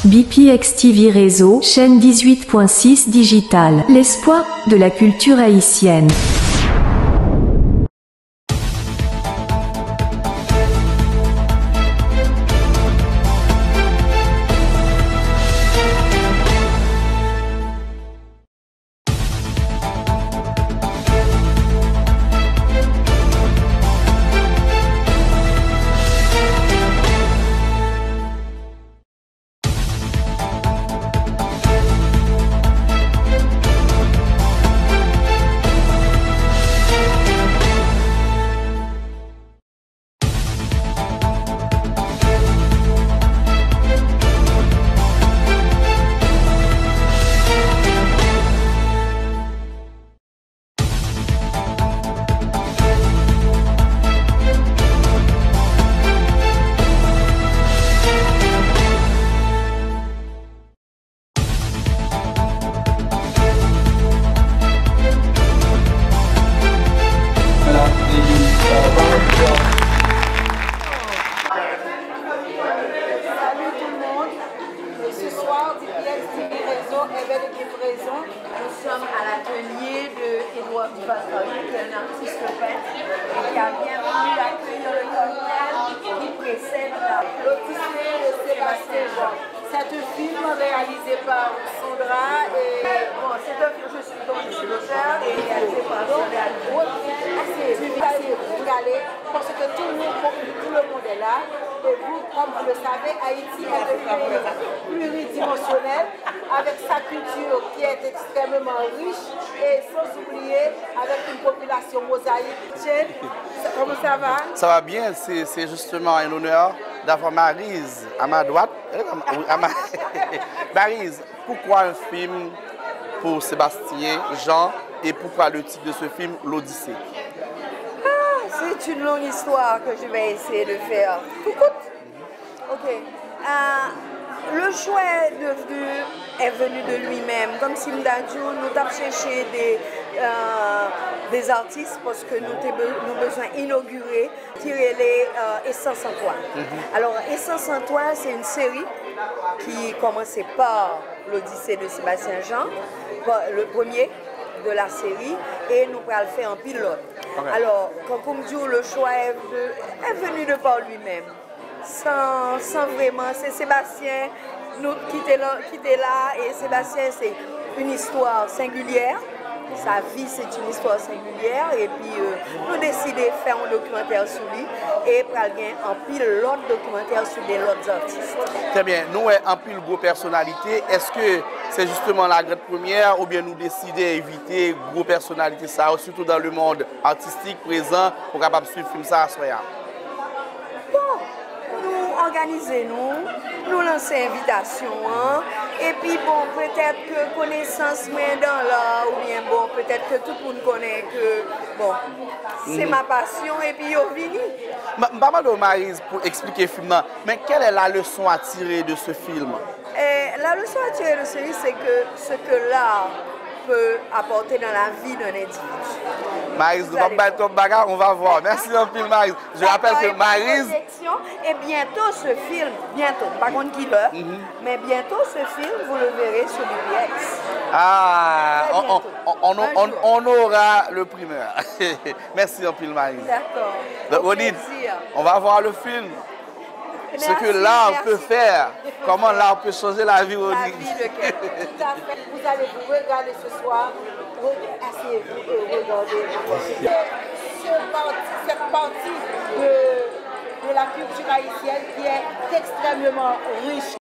BPX TV Réseau, chaîne 18.6 digitale, l'espoir de la culture haïtienne. Nous sommes à l'atelier d'Edouard Pascaline, qui est un artiste peintre et qui a bien voulu accueillir le cocktail qui précède l'Odyssée de Sébastien Jean. C'est un film réalisé par Sandra et bon, c'est un film, je suis l'auteur et réalisé par Sandra. Vous allez regarder parce que tout le monde est là. Et vous, comme vous le savez, Haïti est un pays pluridimensionnel avec sa culture qui est extrêmement riche et sans oublier avec une population mosaïque. Comment ça va? Ça va bien, c'est justement un honneur d'avoir Maryse à ma droite. Maryse, pourquoi un film pour Sébastien Jean et pourquoi le titre de ce film, L'Odyssée? C'est une longue histoire que je vais essayer de faire. Ok. Le choix est venu de lui-même. Comme si nous avons cherché des artistes parce que nous avons besoin d'inaugurer, tirer les Essence en toi. Alors, Essence en toi, c'est une série qui commençait par l'Odyssée de Sébastien Jean, le premier de la série, et nous allons le faire en pilote. Okay. Alors, comme dit, le choix est venu de par lui-même. Sans vraiment, c'est Sébastien qui était là, et Sébastien, c'est une histoire singulière. Sa vie, c'est une histoire singulière, et puis nous décidons de faire un documentaire sur lui et pour gagner en pile l'autre documentaire sur des autres artistes. Très bien, nous en pile gros personnalité. Est-ce que c'est justement la grande première ou bien nous décidons d'éviter gros personnalité ça, surtout dans le monde artistique présent pour capable suivre le film ça à soir? Bon, nous organisons, nous lançons invitation, hein? Et puis bon, peut-être que connaissance mais dans là, ou bien bon, peut-être que tout le monde connaît que bon, c'est ma passion et puis yo vini. Maman de Maryse pour expliquer le film, mais quelle est la leçon à tirer de ce film? La leçon à tirer de ce film, c'est que ce que l'art peut apporter dans la vie d'un individu. Maryse, on va voir. Merci un peu, Maryse. Je rappelle que Maryse... Et bientôt ce film, par contre qui l'heure, mais bientôt ce film, vous le verrez sur BPX. Ah, on aura le primeur. Merci un peu, Maryse. D'accord. Donc, on va voir le film. Ce que l'art peut faire, comment l'art peut changer la vie au La vie de quelqu'un. Tout à fait. Vous allez vous regarder ce soir, asseyez-vous et regardez. Cette partie de la culture haïtienne qui est extrêmement riche.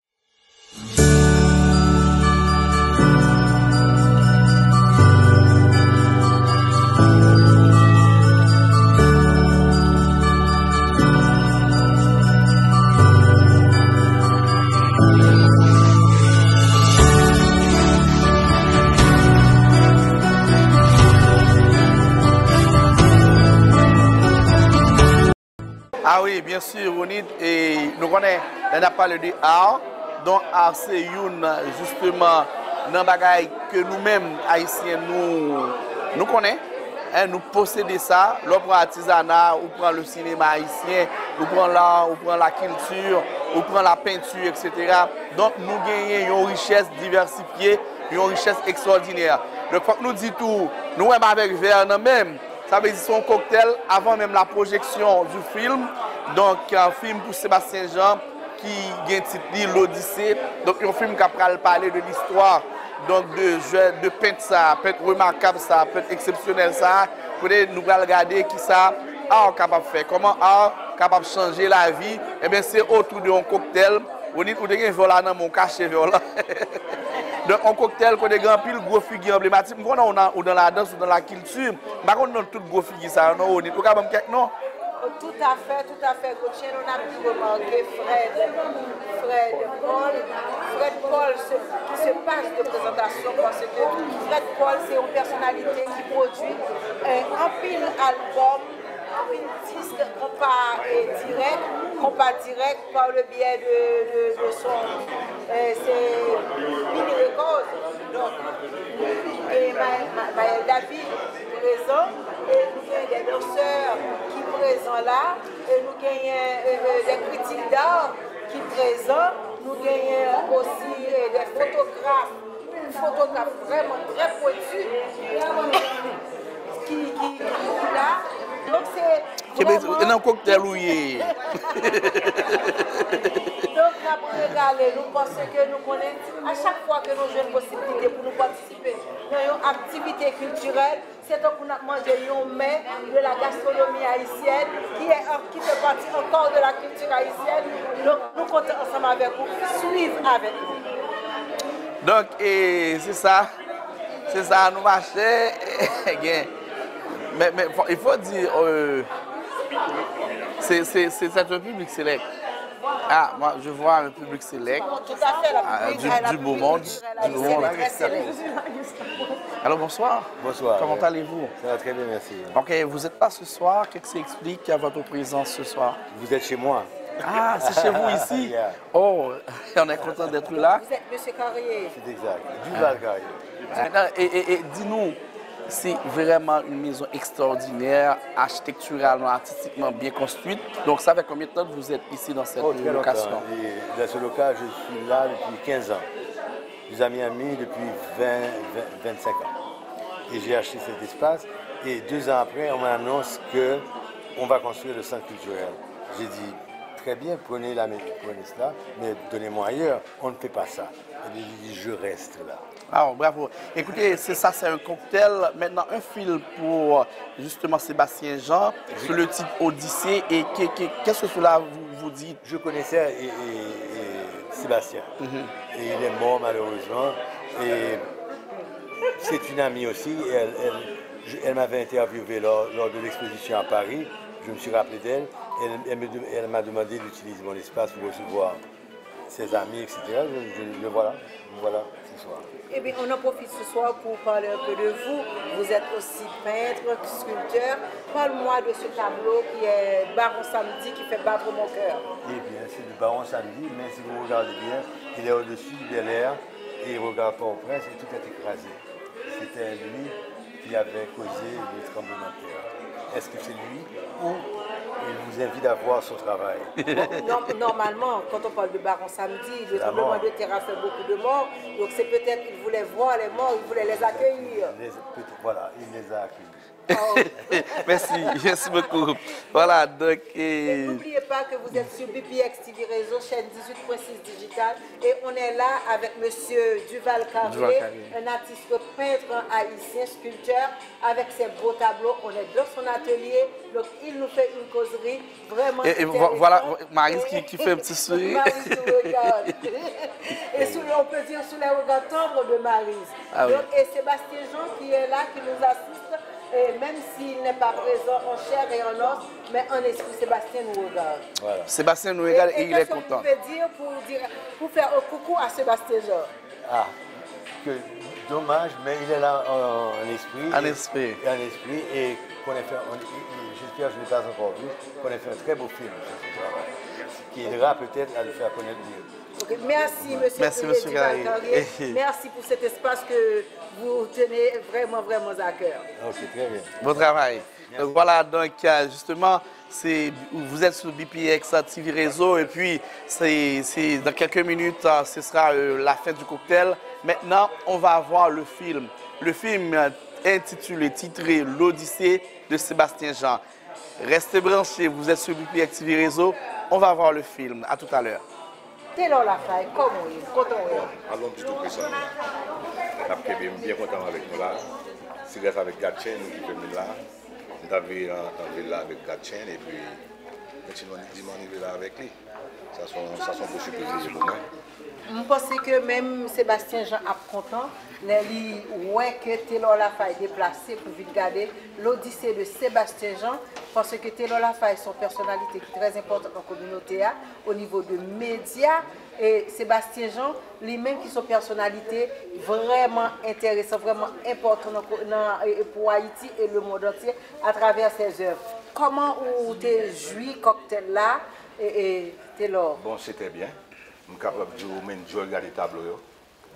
Ah oui, bien sûr, Ronit. Et nous connaissons, on a parlé de art. Donc, art, c'est une, justement, dans bagaille que nous-mêmes, Haïtiens, nous connaissons. Hein, nous possédons ça. L'on prend l'artisanat, on prend le cinéma haïtien, on prend l'art, on prend la culture, on prend la peinture, etc. Donc, nous gagnons une richesse diversifiée, une richesse extraordinaire. Donc, quand nous disons tout, nous même avec verre même. Ça veut dire son cocktail avant même la projection du film. Donc, un film pour Sébastien Jean qui a titre L'Odyssée. Donc, un film qui a parlé de l'histoire donc de peintre ça, peintre remarquable ça, peintre exceptionnel ça. Nous allons regarder qui ça art capable de faire, comment art capable de changer la vie. Et bien, c'est autour d'un cocktail. On dit que vous avez dans mon cachet. Donc, un cocktail, qu'on a grand pile gros figures emblématiques. Nous on dans la danse ou dans la culture. Par contre, nous toutes gros figures ça. Non, on dit, vous avez quelque non? Tout à fait, Gauthier. On a pu remarquer Fred Paul qui se passe de présentation parce que Fred Paul, c'est une personnalité qui produit un pile album, un pile disque, qu'on pas direct par le biais de son. C'est Mini Records. Donc, et Maël David présent, et nous avons des danseurs qui sont présents là, et nous avons des critiques d'art qui sont présents, nous avons aussi des photographes vraiment très pointus qui sont là. Donc c'est un cocktail oui. Donc, après regarder, nous pensons que nous connaissons, à chaque fois que nous avons une possibilité pour nous participer dans une activité culturelle, c'est donc qu'on a mangé un mets de la gastronomie haïtienne qui fait partie encore de la culture haïtienne. Donc, nous comptons ensemble avec vous, suivre avec vous. Donc, c'est ça, nous marchons. Mais il faut dire, c'est un public sélect. Ah, moi, je vois un public sélect. Tout à fait, du beau monde. Alors, bonsoir. Bonsoir. Comment allez-vous? Ça va très bien, merci. Ok, vous n'êtes pas ce soir. Qu'est-ce qui explique votre présence ce soir? Vous êtes chez moi. Ah, c'est chez vous ici? Yeah. Oh, on est content d'être là. Vous êtes M. Carrier. C'est exact. Duval Carrier. Maintenant, et dis-nous, c'est vraiment une maison extraordinaire, architecturalement, artistiquement bien construite. Donc, ça fait combien de temps que vous êtes ici dans cette location? Dans ce local, je suis là depuis 15 ans. Je suis à Miami depuis 25 ans. Et j'ai acheté cet espace. Et 2 ans après, on m'annonce qu'on va construire le centre culturel. J'ai dit, très bien, prenez cela, mais donnez-moi ailleurs. On ne fait pas ça. Et il dit, je reste là. Ah, bravo. Écoutez, c'est ça, c'est un cocktail. Maintenant, un film pour justement Sébastien Jean sur le titre Odyssée. Et qu'est-ce que cela vous dit? Je connaissais Sébastien. Et il est mort malheureusement. Et c'est une amie aussi. Elle m'avait interviewé lors de l'exposition à Paris. Je me suis rappelé d'elle. Elle m'a demandé d'utiliser mon espace pour recevoir ses amis, etc. Le voilà ce soir. Eh bien, on en profite ce soir pour parler un peu de vous. Vous êtes aussi peintre, sculpteur. Parle-moi de ce tableau qui est Baron Samedi qui fait battre mon cœur. Eh bien, c'est le Baron Samedi, mais si vous regardez bien, il est au-dessus de l'air et il regarde pas au prince et tout est écrasé. C'était lui qui avait causé le tremblement de terre. Est-ce que c'est lui ou il vous invite à voir son travail? Normalement, quand on parle de Baron Samedi, le tremblement de terre a fait beaucoup de morts. Donc c'est peut-être qu'il voulait voir les morts, il voulait les accueillir. Voilà, il les a accueillis. Oh. merci beaucoup. Voilà, donc... N'oubliez pas que vous êtes sur BPX TV Réseau, chaîne 18.6 Digital. Et on est là avec M. Duval Carrier, un artiste peintre haïtien, sculpteur, avec ses beaux tableaux. On est dans son atelier, donc il nous fait une causerie vraiment et voilà, Maryse qui fait un petit sourire. Maryse nous regarde. Et on peut dire sous les regards tendres de Maryse. Ah, oui. Et Sébastien Jean qui est là, qui nous assiste. Et même s'il n'est pas présent en chair et en os, mais en esprit, Sébastien nous regarde. Voilà. Sébastien nous regarde et il est content. Qu'est-ce que vous pouvez dire pour faire un coucou à Sébastien Jean? Ah, que dommage, mais il est là en esprit. En esprit. Et qu'on ait fait, j'espère que je n'ai pas encore vu, qu'on ait fait un très beau film sur ce travail, qui aidera peut-être à le faire connaître mieux. Okay. Merci, monsieur. Merci, monsieur Gary. Merci pour cet espace que vous tenez vraiment, vraiment à cœur. Ok, très bien. Bon travail. Donc voilà, donc justement, vous êtes sur BPX TV Réseau et puis dans quelques minutes, ce sera la fête du cocktail. Maintenant, on va voir le film. Le film titré L'Odyssée de Sébastien Jean. Restez branchés, vous êtes sur BPX TV Réseau. On va voir le film. À tout à l'heure. Taylor Lafaye, comment est-ce? Allons plutôt que ça. Après, je suis bien content avec nous là. C'est grâce avec Gatchen qui fait là. Nous avons là avec Gatchen et puis continuons à là avec lui. Ça sont possibles pour moi. Je pense que même Sébastien Jean a content. Ouais que Taylor Lafaye déplacé pour venir regarder l'Odyssée de Sébastien Jean parce que Taylor Lafaye son personnalité qui est très importante dans la communauté au niveau de médias et Sébastien Jean lui-même qui son personnalité vraiment intéressante, vraiment importante pour Haïti et le monde entier à travers ses œuvres. Comment vous avez joué cocktail là et Taylor? Bon, c'était bien. Je suis capable de regarder le tableau,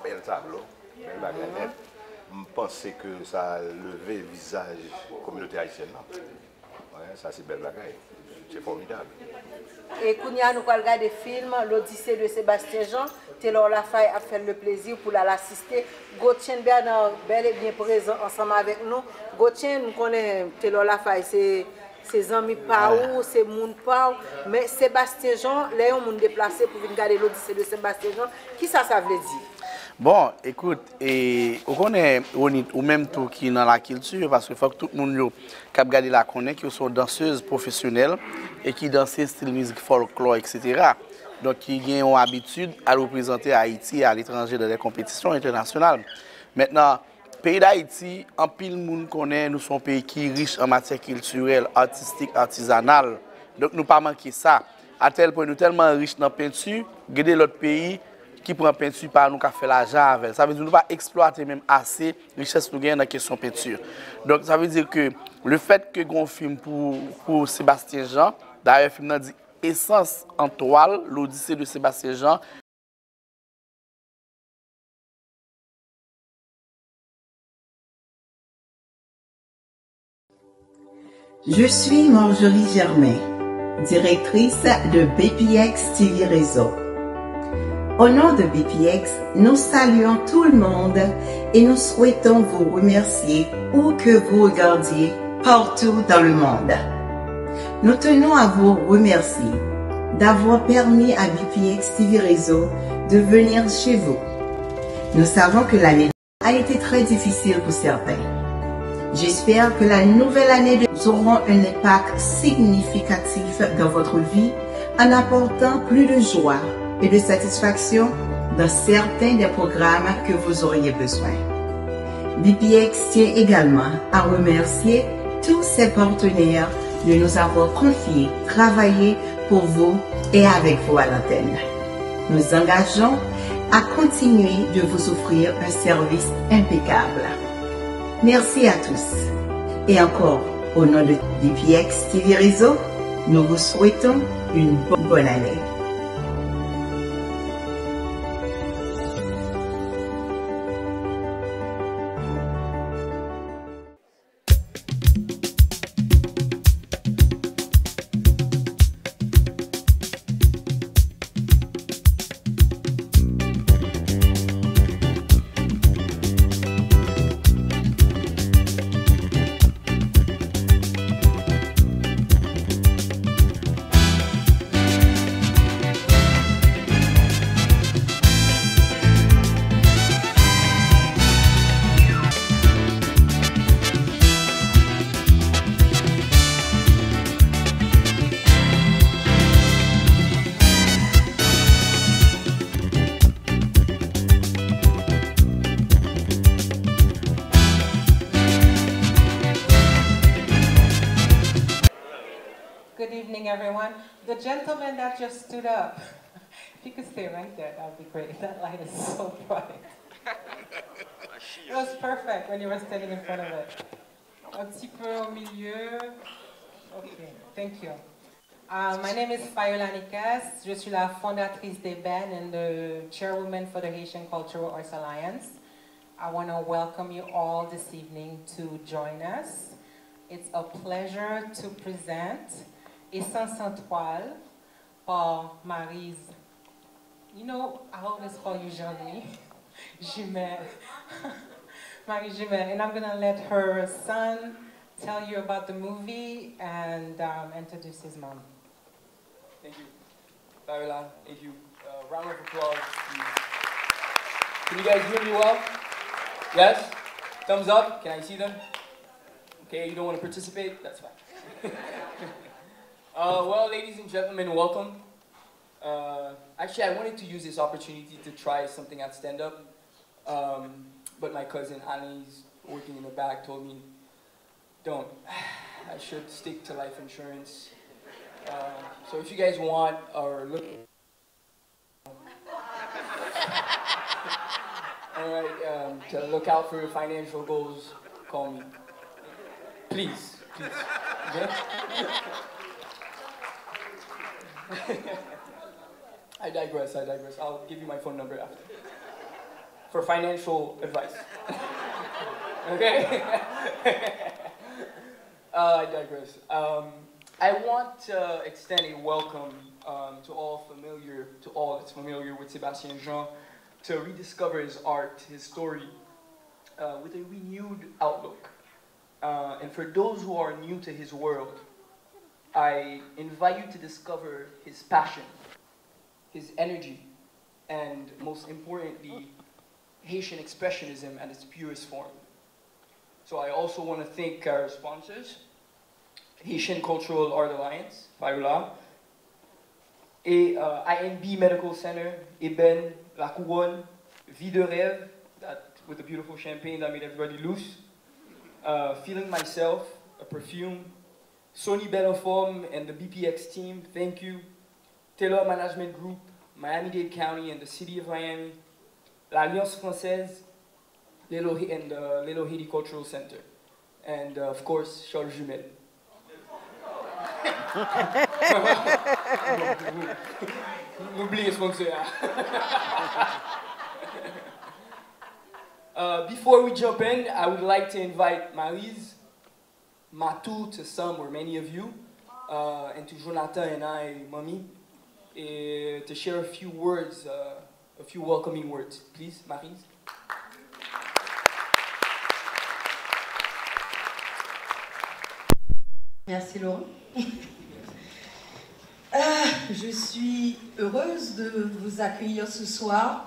bel tableau. Je pensais que ça a levé le visage de la communauté haïtienne. Ouais, ça c'est belle bagaille. C'est formidable. Et Kounia, nous allons regarder le film L'Odyssée de Sébastien Jean. Taylor Lafaye a fait le plaisir pour l'assister. Gauthier Bernard, bel et bien présent ensemble avec nous. Gauthier, nous connaissons Taylor Lafaye, c'est ses amis pas où, c'est monde pas où. Mais Sébastien Jean, là, on est déplacé pour venir regarder l'Odyssée de Sébastien Jean. Qui ça veut dire? Bon, écoute, on connaît ou même tout qui est dans la culture parce qu'il faut que tout le monde qui regarde la connaît, qui sont danseuses professionnelles et qui dansent style musique folklore, etc. Donc, qui ont l'habitude à représenter Haïti à l'étranger dans des compétitions internationales. Maintenant, pays d'Haïti, en pile monde connaît, nous sommes un pays qui est riche en matière culturelle, artistique, artisanale. Donc, nous ne pas manquer ça. À tel point, nous sommes tellement riches dans la peinture, regardez l'autre pays qui prend peinture par nous, qui fait l'argent avec. Ça veut dire que nous ne pas exploiter même assez la richesse nous gagnons dans la question peinture. Donc, ça veut dire que le fait que nous film pour Sébastien Jean, d'ailleurs, le film dit Essence en toile, l'Odyssée de Sébastien Jean. Je suis Marjorie Germain, directrice de BPX TV Réseau. Au nom de BPX, nous saluons tout le monde et nous souhaitons vous remercier où que vous regardiez partout dans le monde. Nous tenons à vous remercier d'avoir permis à BPX TV Réseau de venir chez vous. Nous savons que l'année a été très difficile pour certains. J'espère que la nouvelle année aura un impact significatif dans votre vie en apportant plus de joie et de satisfaction dans certains des programmes que vous auriez besoin. BPX tient également à remercier tous ses partenaires de nous avoir confié travailler pour vous et avec vous à l'antenne. Nous engageons à continuer de vous offrir un service impeccable. Merci à tous. Et encore, au nom de BPX TV Réseau, nous vous souhaitons une bonne année. Good evening, everyone. The gentleman that just stood up, if you could stay right there, that would be great. That light is so bright. It was perfect when you were standing in front of it. Un petit peu au milieu. Okay, thank you. My name is Fayola Nikas. Je suis la fondatrice d'EBEN and the chairwoman for the Haitian Cultural Arts Alliance. I want to welcome you all this evening to join us. It's a pleasure to present Essence en Toile par Maryse. You know, I always call you Jean-Louis. Jumel. Maryse Jumel. And I'm going to let her son tell you about the movie and introduce his mom. Thank you. Fayola, thank you. Round of applause, please. Can you guys hear me well? Yes? Thumbs up? Can I see them? Okay, you don't want to participate? That's fine. Well, ladies and gentlemen, welcome. Actually, I wanted to use this opportunity to try something at stand-up, but my cousin Annie's working in the back told me, don't. I should stick to life insurance. So if you guys want or look... Alright, to look out for your financial goals, call me. Please, please. Okay? I digress. I'll give you my phone number after. For financial advice. Okay? I digress. I want to extend a welcome to all that's familiar with Sébastien Jean, to rediscover his art, his story, with a renewed outlook. And for those who are new to his world, I invite you to discover his passion, his energy, and most importantly, Haitian expressionism at its purest form. So I also want to thank our sponsors, Haitian Cultural Art Alliance, Fayola, INB Medical Center, EBEN, La Couronne, Vie de Rêve, with the beautiful champagne that made everybody loose, Feeling Myself, a perfume, Sony Belleforme and the BPX team, thank you, Taylor Management Group, Miami-Dade County and the City of Miami, l'Alliance Française, and the Lelo Haiti Cultural Center, and of course, Charles Jumel. N'oubliez sponsor. Before we jump in, I would like to invite Maryse, Matou to some or many of you, and to Jonathan and I, Mommy, to share a few words, a few welcoming words. Please, Maryse. Merci Laurent. Je suis heureuse de vous accueillir ce soir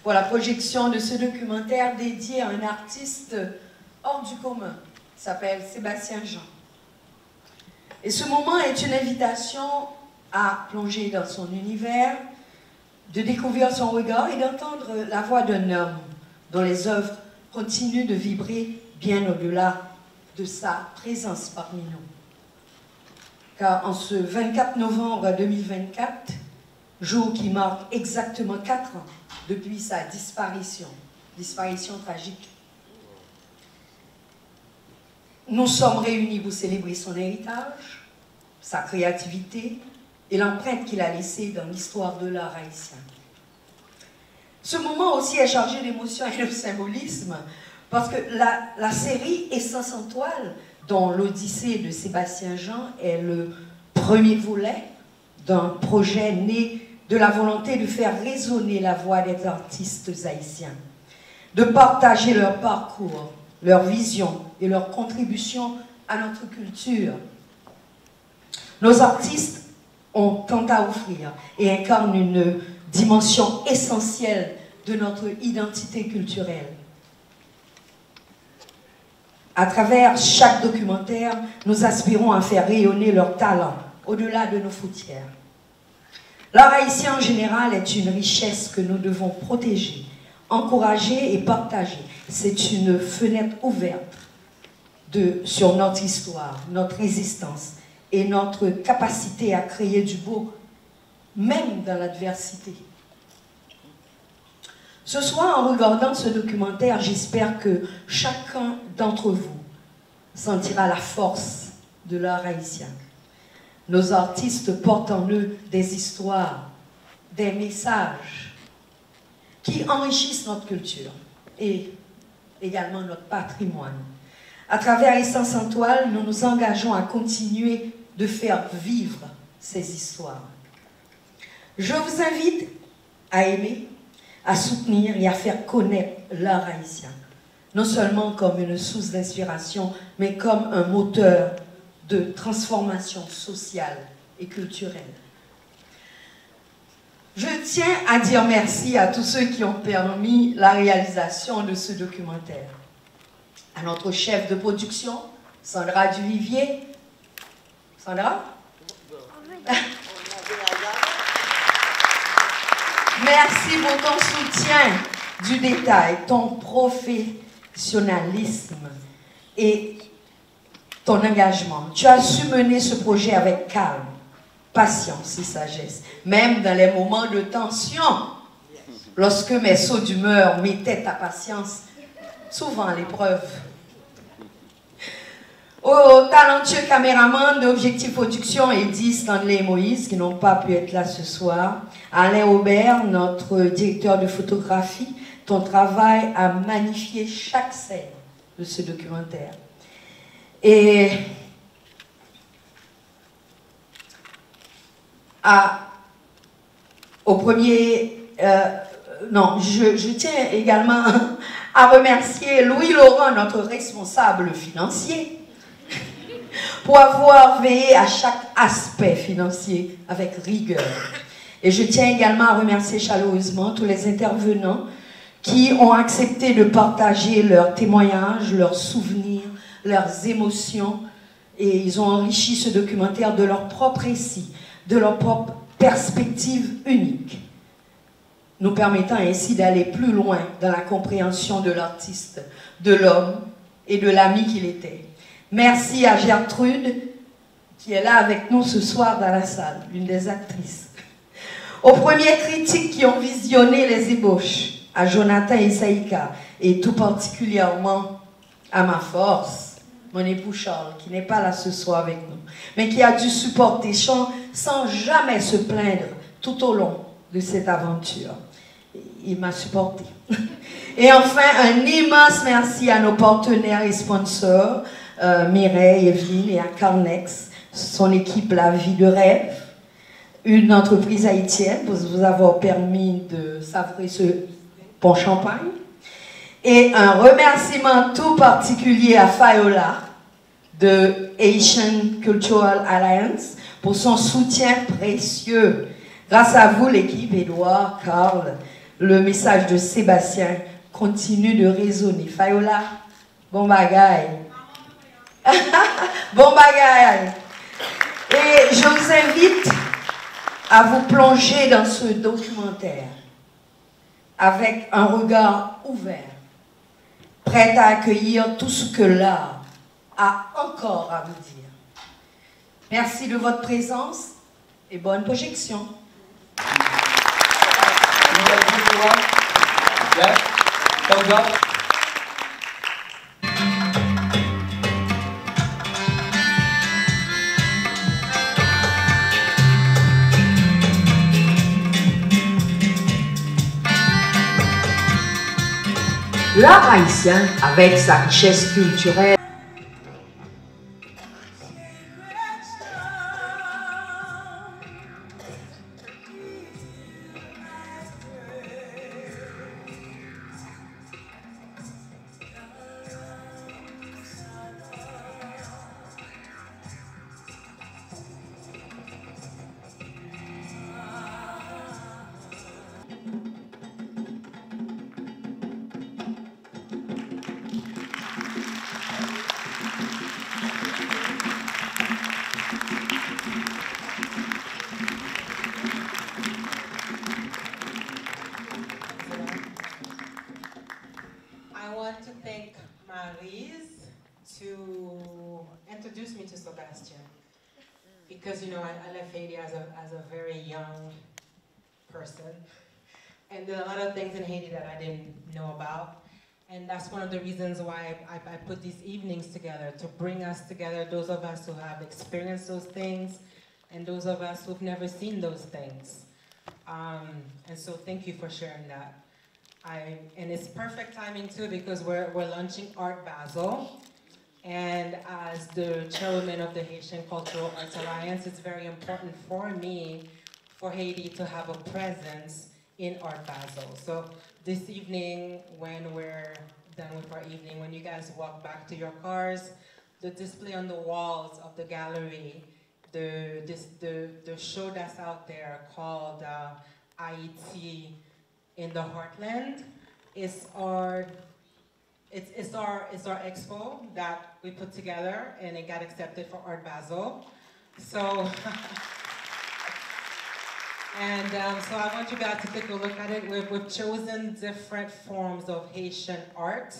pour la projection de ce documentaire dédié à un artiste hors du commun, qui s'appelle Sébastien Jean. Et ce moment est une invitation à plonger dans son univers, de découvrir son regard et d'entendre la voix d'un homme dont les œuvres continuent de vibrer bien au-delà de sa présence parmi nous. Car en ce 24 novembre 2024, jour qui marque exactement 4 ans depuis sa disparition tragique, nous sommes réunis pour célébrer son héritage, sa créativité et l'empreinte qu'il a laissée dans l'histoire de l'art haïtien. Ce moment aussi est chargé d'émotion et de symbolisme, parce que la série Essence en Toile, dont l'Odyssée de Sébastien Jean est le premier volet d'un projet né de la volonté de faire résonner la voix des artistes haïtiens, de partager leur parcours, leur vision et leur contribution à notre culture. Nos artistes ont tant à offrir et incarnent une dimension essentielle de notre identité culturelle. À travers chaque documentaire, nous aspirons à faire rayonner leur talent au-delà de nos frontières. L'art haïtien en général est une richesse que nous devons protéger, encourager et partager. C'est une fenêtre ouverte sur notre histoire, notre résistance et notre capacité à créer du beau, même dans l'adversité. Ce soir, en regardant ce documentaire, j'espère que chacun d'entre vous sentira la force de l'art haïtien. Nos artistes portent en eux des histoires, des messages qui enrichissent notre culture et également notre patrimoine. À travers Essence en Toile, nous nous engageons à continuer de faire vivre ces histoires. Je vous invite à aimer, à soutenir et à faire connaître l'art haïtien, non seulement comme une source d'inspiration, mais comme un moteur de transformation sociale et culturelle. Je tiens à dire merci à tous ceux qui ont permis la réalisation de ce documentaire. À notre chef de production, Sandra Duvivier. Sandra? Merci pour ton soutien du détail, ton professionnalisme et ton engagement. Tu as su mener ce projet avec calme, patience et sagesse, même dans les moments de tension. Lorsque mes sauts d'humeur mettaient ta patience souvent à l'épreuve. Aux talentueux caméramans d'Objectif Production, Eddy, Stanley et Moïse, qui n'ont pas pu être là ce soir. Alain Aubert, notre directeur de photographie, ton travail a magnifié chaque scène de ce documentaire. Et je tiens également à remercier Louis Laurent, notre responsable financier, pour avoir veillé à chaque aspect financier avec rigueur. Et je tiens également à remercier chaleureusement tous les intervenants qui ont accepté de partager leurs témoignages, leurs souvenirs, leurs émotions, et ils ont enrichi ce documentaire de leur propre récit, de leur propre perspective unique, nous permettant ainsi d'aller plus loin dans la compréhension de l'artiste, de l'homme et de l'ami qu'il était. Merci à Gertrude, qui est là avec nous ce soir dans la salle, l'une des actrices. Aux premiers critiques qui ont visionné les ébauches, à Jonathan et Saïka, et tout particulièrement à ma force, mon époux Charles, qui n'est pas là ce soir avec nous, mais qui a dû supporter sans jamais se plaindre tout au long de cette aventure. Il m'a supporté. Et enfin, un immense merci à nos partenaires et sponsors, Mireille, Evelyne et à Carnex, son équipe La Vie de Rêve, une entreprise haïtienne pour vous avoir permis de savourer ce bon champagne. Et un remerciement tout particulier à Fayola de Asian Cultural Alliance pour son soutien précieux. Grâce à vous, l'équipe, Edouard, Carl, le message de Sébastien continue de résonner. Fayola, bon bagaille. Bon bagaille. Et je vous invite à vous plonger dans ce documentaire avec un regard ouvert, prêt à accueillir tout ce que l'art a encore à vous dire. Merci de votre présence et bonne projection. L'art haïtien, avec sa richesse culturelle, introduced me to Sebastian because, you know, I left Haiti as a very young person, And there are a lot of things in Haiti that I didn't know about. And that's one of the reasons why I put these evenings together, to bring us together, those of us who have experienced those things, and those of us who've never seen those things. And so thank you for sharing that. And it's perfect timing too, because we're launching Art Basel. And as the chairwoman of the Haitian Cultural Arts Alliance, it's very important for me, for Haiti to have a presence in Art Basel. So this evening, when we're done with our evening, when you guys walk back to your cars, the display on the walls of the gallery, the show that's out there called Haiti in the Heartland is our expo that we put together, and it got accepted for Art Basel. So. And so I want you guys to take a look at it. We've chosen different forms of Haitian art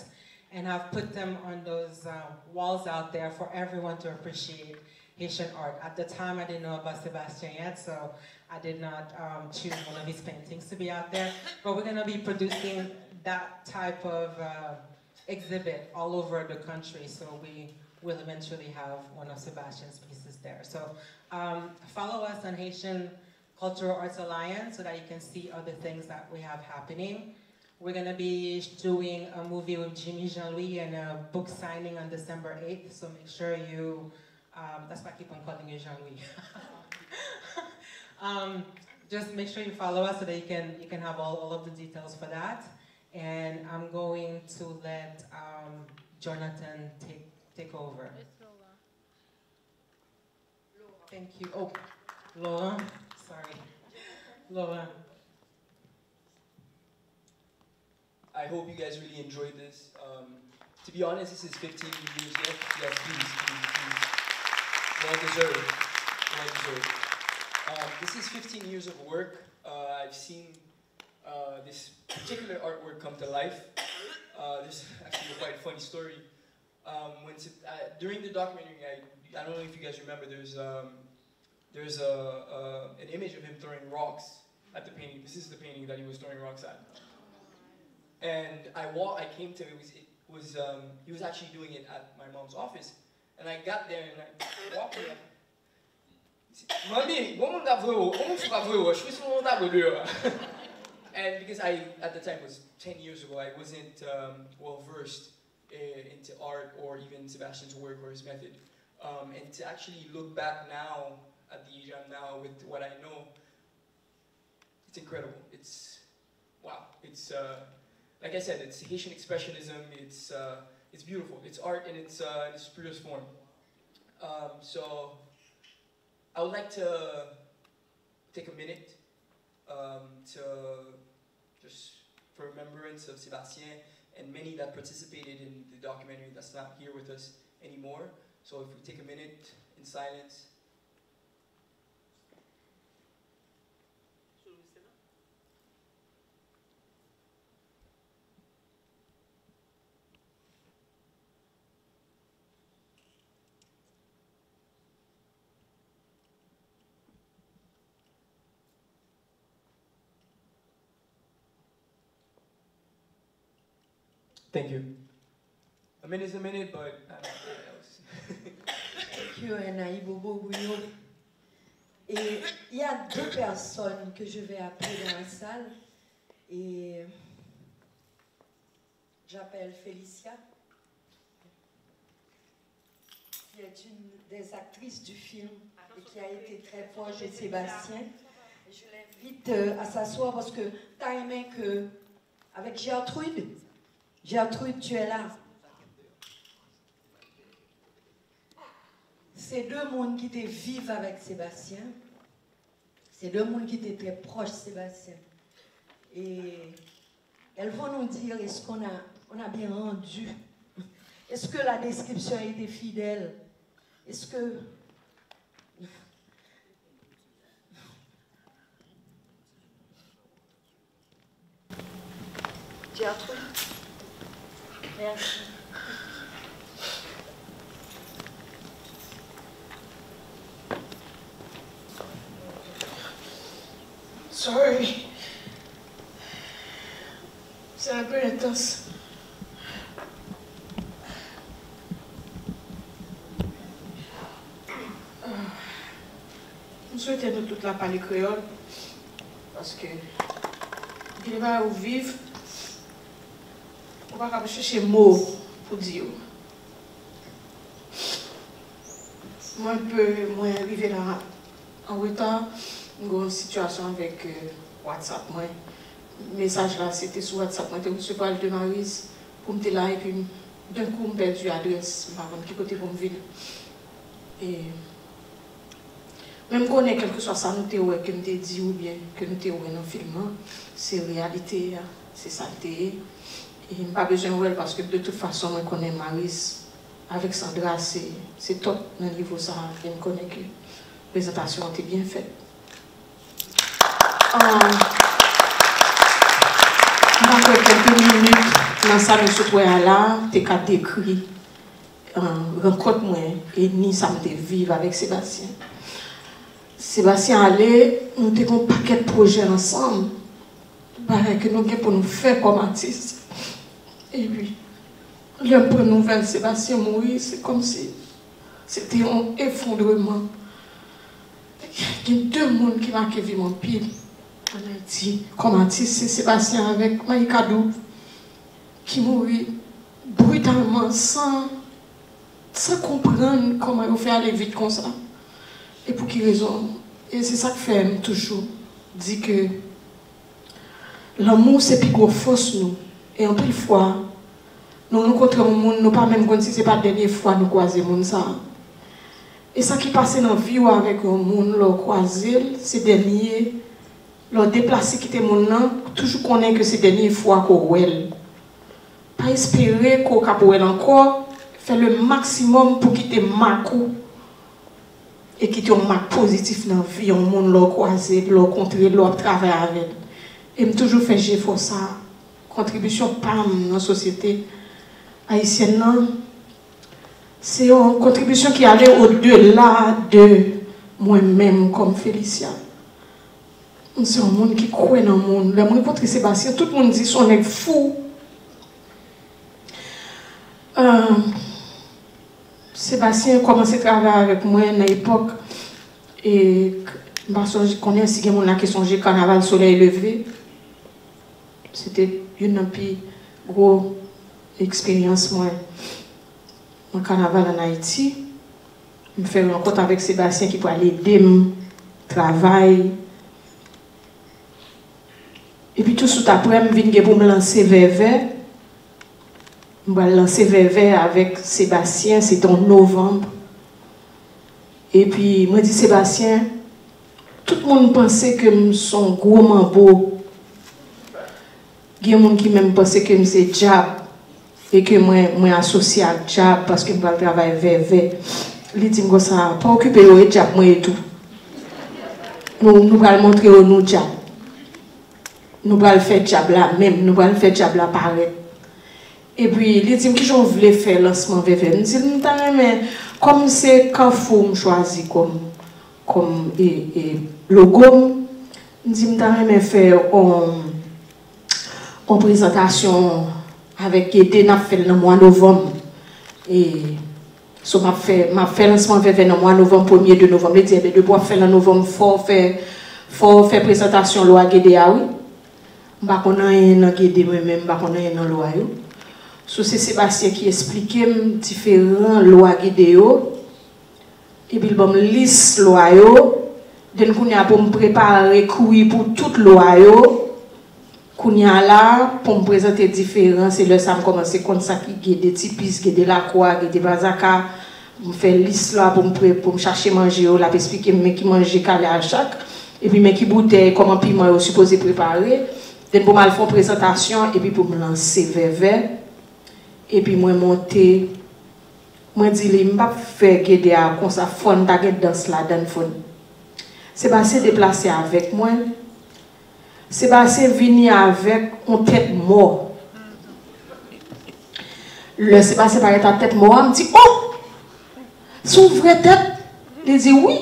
and have put them on those walls out there for everyone to appreciate Haitian art. At the time, I didn't know about Sebastien yet, so I did not choose one of his paintings to be out there. But we're going to be producing that type of exhibit all over the country, so we will eventually have one of Sebastien's pieces there. So follow us on Haitian Cultural Arts Alliance so that you can see other things that we have happening. We're going to be doing a movie with Jimmy Jean-Louis and a book signing on December 8th, so make sure you, that's why I keep on calling you Jean-Louis. Just make sure you follow us so that you can have all of the details for that. And I'm going to let Jonathan take over. Thank you. Oh, Laura. Sorry. Laura. I hope you guys really enjoyed this. To be honest, this is 15 years yet. Yes, please. Well deserved. Well deserved. This is 15 years of work. I've seen this particular artwork come to life. There's actually a quite funny story. During the documentary, I don't know if you guys remember, there's an image of him throwing rocks at the painting. This is the painting that he was throwing rocks at. And I came to he was actually doing it at my mom's office. And I got there and I walked in. And because at the time, was 10 years ago, I wasn't well versed into art or even Sebastien's work or his method. And to actually look back now at the age I'm now with what I know, it's incredible. It's, wow. It's, like I said, it's Haitian expressionism. It's beautiful. It's art in its purest form. So I would like to take a minute for remembrance of Sebastien and many that participated in the documentary that's not here with us anymore. So if we take a minute in silence. Thank you. A minute is a minute, but I don't know what else. Thank you, Anaï Bobo-Bouillot. Et il y a deux personnes que je vais appeler dans la salle. Et j'appelle Félicia, qui est une des actrices du film et qui a été très proche de Sébastien. Et je l'invite à s'asseoir parce que tu as aimé que, avec Gertrude, tu es là. C'est deux mondes qui étaient vivent avec Sébastien. C'est deux mondes qui étaient très proches de Sébastien. Et elles vont nous dire, est-ce qu'on a bien rendu? Est-ce que la description a été fidèle? Est-ce que... Gertrude? Merci. Sorry. C'est un peu intense. Je souhaite nous toute la parler créole parce que il va où vivre, on va chercher mots pour dire. Moi, un peu moins arrivé là en retard, une situation avec WhatsApp. Moi, le message là, c'était sur WhatsApp. Moi, je suis pas de Maryse pour me là et puis d'un coup, je perdu l'adresse. Je ne sais pas qui côté pour me venir. Et même qu'on ait quelque chose ça nous théorie que nous t'ai dit ou bien que nous théorie dans le film, c'est réalité, c'est saleté. Et il n'y a pas besoin de parce que de toute façon, moi, je connais Maryse. Avec Sandra, c'est top dans le niveau ça. Je connais que la présentation était bien faite. Dans quelques minutes, dans ça, M. Toyala, tu as décrit rencontre moi et ni ça me vivre avec Sébastien. Sébastien allait, nous avons un paquet de projets ensemble, que nous avons pour nous faire comme artistes. Et puis, le premier nouvelle, Sébastien mourir, c'est comme si c'était un effondrement. Il y a deux mondes qui m'ont vu mon pile en Haïti. Comme artiste, c'est Sébastien avec Maïkadou qui mourit brutalement sans comprendre comment il fait aller vite comme ça. Et pour quelle raison? Et c'est ça que fait toujours. Dit que l'amour, c'est plus gros force nous. Et en plus fois, nous rencontrons le monde, nous pas même comme si ce n'est pas la dernière fois que nous croisons le monde. Et ça qui passe dans la vie avec le monde, nous croisons, c'est dernier, nous déplacer quitter le monde, toujours connaître que c'est la dernière fois qu'on voit. Pas espérer qu'on va encore, faire le maximum pour quitter Marco et quitter un marque positif dans la vie, le monde, nous croiser, nous rencontrer, nous travailler avec. Et je toujours fait pour ça. Contribution PAM dans la société haïtienne, c'est une contribution qui allait au-delà de moi-même comme Félicia. C'est un monde qui croit dans le monde. Le monde contre Sébastien, tout le monde dit qu'on est fou. Sébastien a commencé à travailler avec moi à l'époque. Et je connais aussi quelqu'un qui a songé Carnaval Soleil Levé. C'était une plus grosse expérience moi en carnaval en Haïti. Je me fais rencontre avec Sébastien qui peut aller aider mon travail. Et puis tout de suite après, je viens pour me lancer vers. Je vais lancer vers avec Sébastien, c'est en novembre. Et puis, je me dis Sébastien, tout le monde pensait que je suis un gros mambo. Il y a des gens qui même pensaient que c'est Jab et que moi associé à Jab parce que je travaille vers. Ils disent que ça pas occupé de Jab moi et tout. Nous allons montrer au nous Jab. Nous allons faire Jab là même, nous allons faire Jab là pareil. Et puis ils disent que je voulais faire lancement vers. Nous disons mais comme c'est Carrefour me choisi comme logo, nous disons mais faire en présentation avec Guédé, n'a fait le mois de novembre. Et so m'a fait lancement vers le mois de novembre, 1er de novembre. Il dit, de pouvoir faire le novembre, faut faire présentation loi Guédé, ah oui. Je ne sais pas Guédé moi-même, je ne sais pas loi. So c'est Sébastien qui expliquait différents lois Guédé. Et puis, il me liste loi. Donc, on a pour me préparer couille pour toute loi. Kounya là, pour me présenter différents, c'est le ça me commencer comme ça qui des tipis, qui de la croix, qui des bazaka, me faire liste là pour me chercher manger, là pour expliquer mais qui manger calé à chaque et puis mais qui bouteille comment piment supposé préparer, donc pour mal faire présentation et puis pour me lancer vers et puis moi monter moi dit il m'a faire guider comme ça fond ta danse là dans fond. Sébastien déplacé avec moi. Sébastien venu avec une tête mort. Le Sébastien paraît à tête mort, me dit oh, c'est une vraie tête. Il dit oui.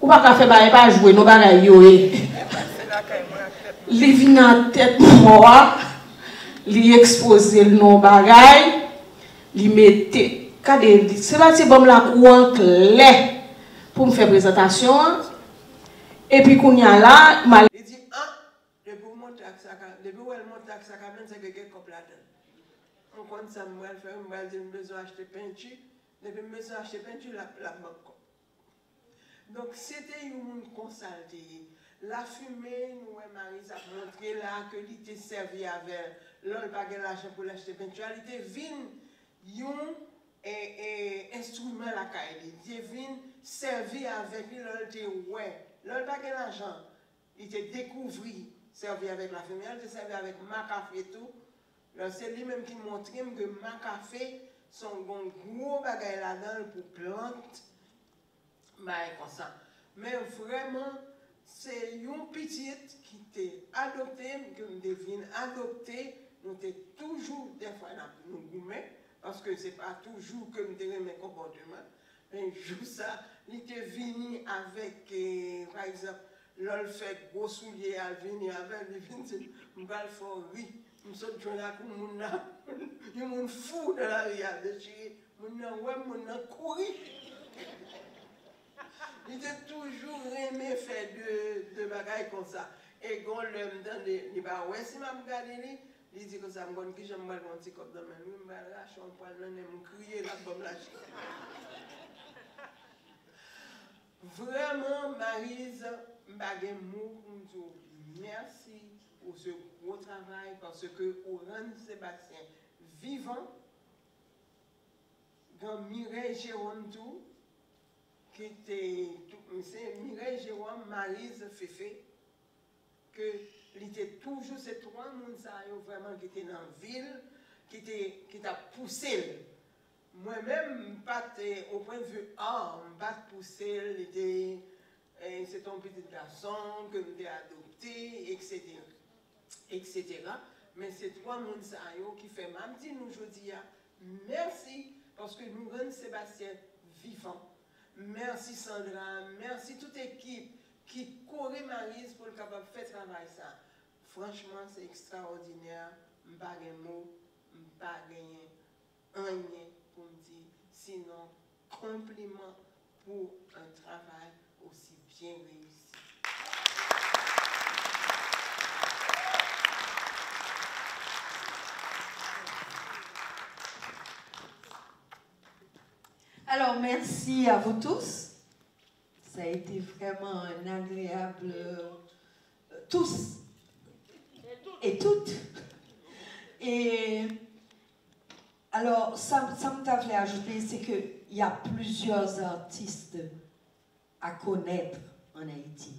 Ou pas faire pas jouer nos bagailles. Il vient à tête mort. li exposer le non bagay, li mette, kade, c'est pas si bon la courant clair pour me faire présentation. Et puis qu'on y a là, il dit depuis où elle monte à ça, c'est que quelqu'un couple là-dedans. On compte ça, moi, je vais besoin d'acheter peinture. Depuis que je acheter peinture, la banque. Donc, c'était une consulté. La fumée, nous, Marie, ça a montré là que l'ité servi avec l'on pas l'argent pour l'acheter peinture. L'ité vient un instrument la caille. L'ité vient servi avec l'on ouais. L'on pas l'argent. Il était découvert, servi avec la fumée, il était servi avec ma café et tout. C'est lui-même qui montre que ma café son gros bagage là-dedans pour plantes. Comme ça. Mais vraiment, c'est une petite qui était adoptée, que nous devions adopter. Nous sommes toujours, des fois, nous gourmets, parce que ce n'est pas toujours que nous devons mes comportements. Mais juste ça, il était venu avec, par exemple, l'on fait gros souliers, elle vient avec, il vient dire, je vais le faire rire. Je suis là comme il y a un fou dans la rue, je courir. Il était toujours aimé faire de bagailles comme ça. Et quand l'homme donne des ouais, si je regarde, il dit que ça me donne que j'aime mal mon petit cop dans ma main, je vais lâcher un poil, je vais crier là, je vais lâcher. Vraiment, Maryse, je vais merci pour ce gros travail parce que Oran Sébastien vivant, dans Mireille Jérôme tout, qui était Mireille Jérôme, Maryse Féfé, que il était toujours ces trois personnes vraiment qui étaient dans la ville, qui t'a poussé. Moi-même, pas au point de vue pas poussé, c'est ton petit garçon que j'ai adopté, etc. Mais c'est trois personnes qui fait même dit nous aujourd'hui, merci parce que nous rendons Sébastien vivant. Merci Sandra, merci toute équipe qui courait Maryse pour le capable de faire travail ça. Franchement, c'est extraordinaire. Je n'ai pas de mots, je n'ai pas rien pour me dire. Sinon, compliment pour un travail aussi bien réussi. Alors, merci à vous tous. Ça a été vraiment un agréable... tous et toutes. Et alors, ça me t'a fait ajouter, c'est qu'il y a plusieurs artistes à connaître en Haïti.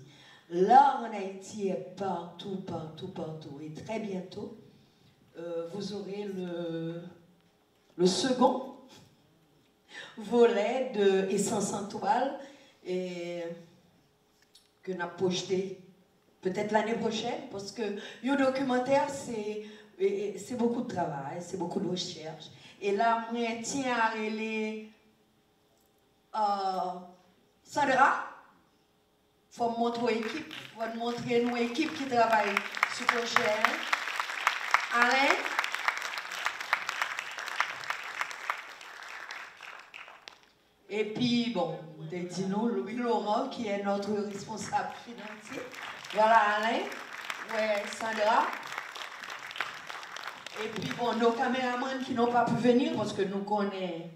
L'art en Haïti est partout. Et très bientôt, vous aurez le second volet de Essence en toile et que nous avons projeté peut-être l'année prochaine parce que le documentaire c'est beaucoup de travail, c'est beaucoup de recherche et là moi tiens à aller Sandra faut montrer équipe, faut montrer nos équipes qui travaillent sur le projet. Alain. Et puis, bon, dis-nous, Louis Laurent, qui est notre responsable financier. Voilà, Alain. Ouais, Sandra. Et puis, bon, nos caméramans qui n'ont pas pu venir parce que nous connaissons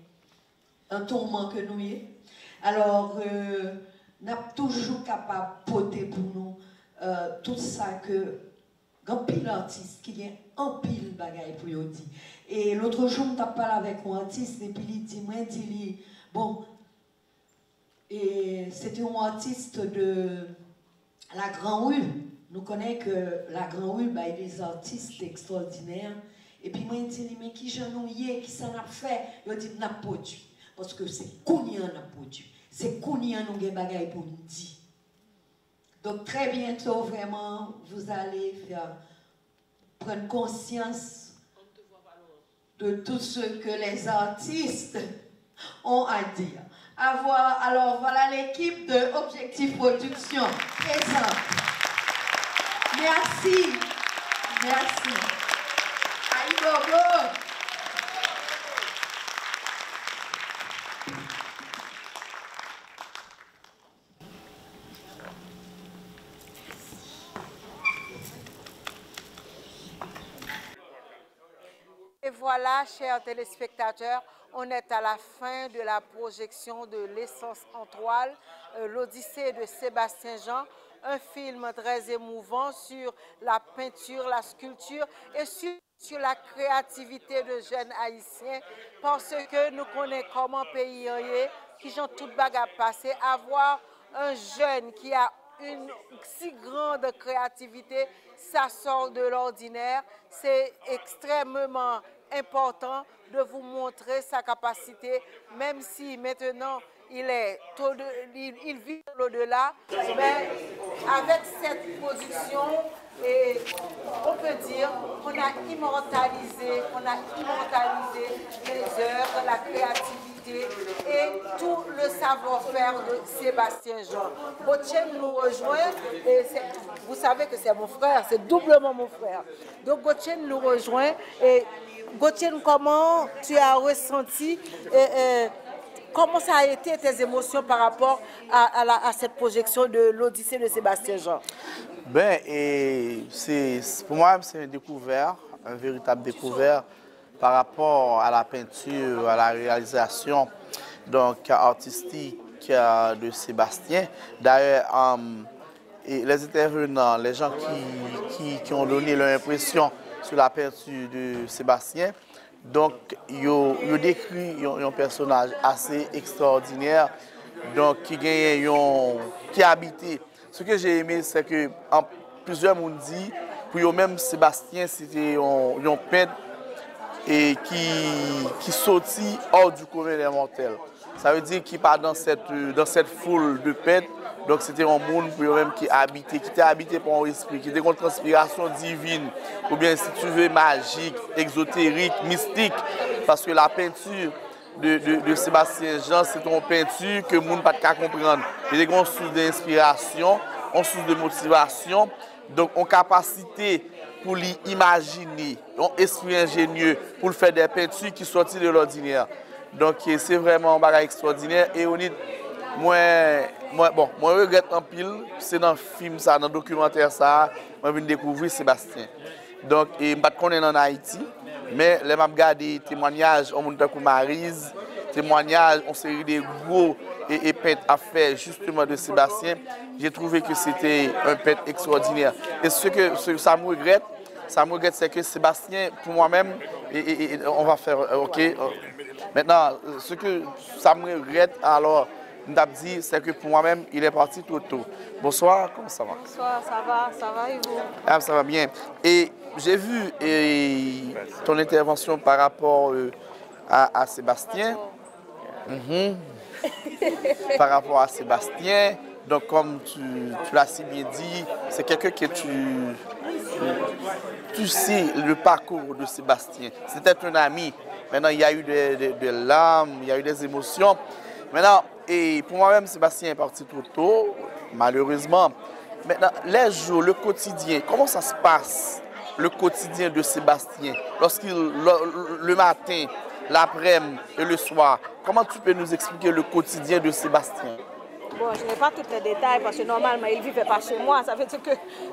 un tourment que nous y est. Alors, nous sommes toujours capables de porter pour nous tout ça que un pile artiste qui vient en pile bagaille pour lui dire. Et l'autre jour, je parlé avec un artiste et puis il dit, bon, et c'était un artiste de la Grande Rue. Nous connaissons que la Grande Rue, bah, il y a des artistes extraordinaires. Et puis moi, je dis, mais qui j'en ai, qui s'en a fait? Il dit, n'a pas produit. Parce que c'est Kounian n'a produit. C'est Kounian nous avons des pour nous dire. Donc très bientôt, vraiment, vous allez prendre conscience de tout ce que les artistes ont à dire. Alors voilà l'équipe de Objectif Production présente. Merci. Merci. voilà, chers téléspectateurs, on est à la fin de la projection de L'essence en toile, l'Odyssée de Sébastien Jean, un film très émouvant sur la peinture, la sculpture et sur la créativité de jeunes haïtiens, parce que nous connaissons comment pays qui ont toute bagarre passé, avoir un jeune qui a une si grande créativité, ça sort de l'ordinaire. C'est extrêmement important de vous montrer sa capacité, même si maintenant il vit au-delà. Mais avec cette production, et on peut dire qu'on a immortalisé les œuvres, la créativité et tout le savoir-faire de Sébastien Jean. Gauthier nous rejoint, et vous savez que c'est mon frère, c'est doublement mon frère. Donc Gauthier nous rejoint. Et Gauthier, comment tu as ressenti, comment ça a été tes émotions par rapport à cette projection de l'Odyssée de Sébastien Jean? Ben, pour moi, c'est un véritable découvert par rapport à la peinture, à la réalisation donc, artistique de Sébastien. D'ailleurs, les intervenants, les gens qui ont donné leur impression sur la peinture de Sébastien, donc, ils ont décrit un personnage assez extraordinaire, donc, qui habitait. Ce que j'ai aimé, c'est que plusieurs m'ont dit, pour eux-mêmes, Sébastien, c'était un peintre et qui sortit hors du commun des mortels. Ça veut dire qu'il part dans cette foule de peintres. Donc c'était un monde pour eux-mêmes qui était habité par un esprit, qui était une transpiration divine, ou bien si tu veux magique, exotérique, mystique, parce que la peinture de Sébastien Jean, c'est une peinture que le monde n'a pas qu'à comprendre. Il y a une source d'inspiration, une source de motivation, donc une capacité pour l'imaginer, un esprit ingénieux pour faire des peintures qui sortent de l'ordinaire. Donc c'est vraiment un bagage extraordinaire. Et on est, moi regrette en pile, c'est dans le film, ça, dans le documentaire, ça, moi je viens découvrir Sébastien. Donc, je ne connais pas en Haïti, mais je vais regarder des témoignages, on montre comme Maryse, témoignages, on série de gros et peintres à faire justement de Sébastien. J'ai trouvé que c'était un peintre extraordinaire. Et ce que ça me regrette, c'est que Sébastien, pour moi-même, on va faire, ok. Maintenant, ce que ça me regrette, alors, dit, c'est que pour moi-même, il est parti trop tôt. Bonsoir, comment ça va? Bonsoir, ça va et vous? Ah, ça va bien. Et j'ai vu ton intervention par rapport à Sébastien. Par rapport à Sébastien, donc comme tu l'as si bien dit, c'est quelqu'un que tu sais le parcours de Sébastien. C'était un ami. Maintenant, il y a eu des larmes, il y a eu des émotions. Maintenant, et pour moi-même, Sébastien est parti trop tôt, malheureusement. Maintenant, les jours, le quotidien, comment ça se passe, le quotidien de Sébastien, le matin, l'après-midi et le soir? Comment tu peux nous expliquer le quotidien de Sébastien? Bon, je n'ai pas tous les détails parce que normalement, il ne vivait pas chez moi. Ça veut dire que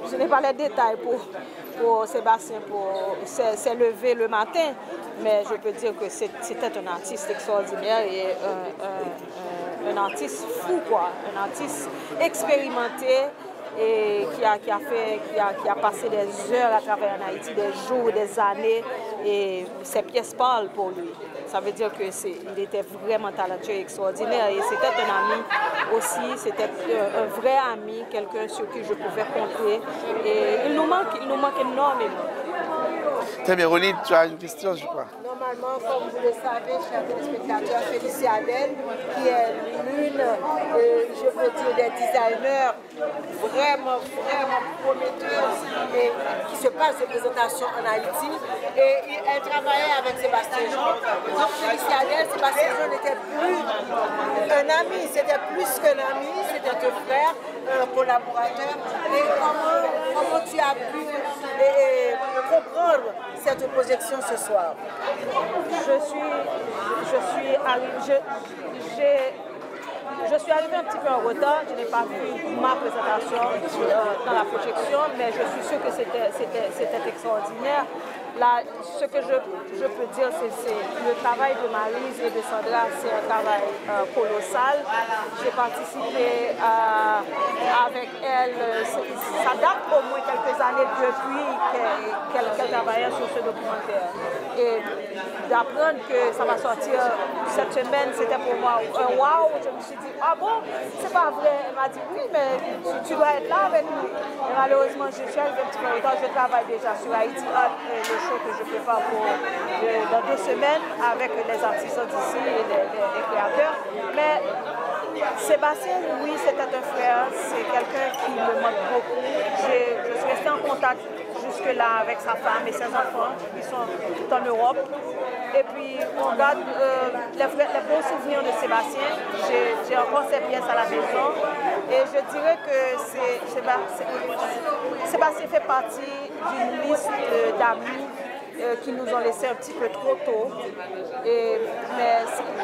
je n'ai pas les détails pour Sébastien, pour se lever le matin. Mais je peux dire que c'était un artiste extraordinaire et un artiste fou, quoi. Un artiste expérimenté et qui a passé des heures à travers en Haïti, des jours, des années. Et ses pièces parlent pour lui. Ça veut dire qu'il était vraiment talentueux et extraordinaire. Et c'était un ami aussi, c'était un vrai ami, quelqu'un sur qui je pouvais compter. Et il nous manque énormément. Très bien, Ronnie, tu as une question, je crois. Normalement, comme vous le savez, chers téléspectateurs, Félicia Adel, qui est l'une, je peux dire, des designers vraiment prometteuses et qui se passe de présentation en Haïti. Et elle travaillait avec Sébastien Jean. Donc, Félicia Adel, Sébastien Jean n'était plus un ami, c'était plus qu'un ami, c'était un frère, un collaborateur. Et comment tu as pu comprendre cette projection ce soir? Je suis arrivée un petit peu en retard, je n'ai pas vu ma présentation dans la projection, mais je suis sûre que c'était extraordinaire. là, ce que je peux dire, c'est le travail de Maryse et de Sandra, c'est un travail colossal. J'ai participé avec elles, ça date au moins quelques années depuis qu'elles travaillaient sur ce documentaire. Et d'apprendre que ça va sortir cette semaine, c'était pour moi un wow. Je me suis dit, ah bon, c'est pas vrai. Elle m'a dit, oui, mais tu dois être là avec nous. Et malheureusement, je suis arrivée un petit peu en retard. Je travaille déjà sur Haïti Hot, le show que je prépare dans 2 semaines avec les artisans d'ici et les créateurs. Mais Sébastien, oui, c'était un frère. C'est quelqu'un qui me manque beaucoup. Je suis restée en contact jusque-là avec sa femme et ses enfants. Ils sont tout en Europe. Et puis, on garde les bons souvenirs de Sébastien. J'ai encore ses pièces à la maison. Et je dirais que Sébastien fait partie d'une liste d'amis qui nous ont laissé un petit peu trop tôt. Mais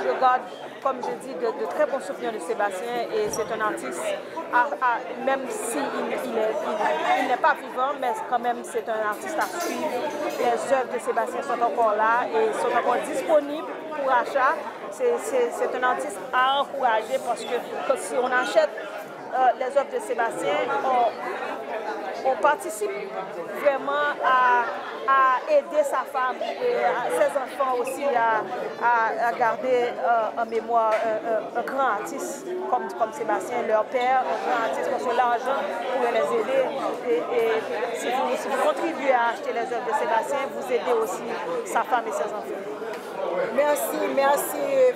je garde, comme je dis, de très bons souvenirs de Sébastien. Et c'est un artiste, même s'il n'est pas vivant, mais quand même c'est un artiste à suivre. Les œuvres de Sébastien sont encore là et sont encore disponibles pour achat. C'est un artiste à encourager parce que si on achète les œuvres de Sébastien, on participe vraiment à aider sa femme et ses enfants aussi à garder en mémoire un grand artiste comme Sébastien, leur père, un grand artiste, parce que l'argent pourrait les aider. Et si vous contribuez à acheter les œuvres de Sébastien, vous aidez aussi sa femme et ses enfants. Merci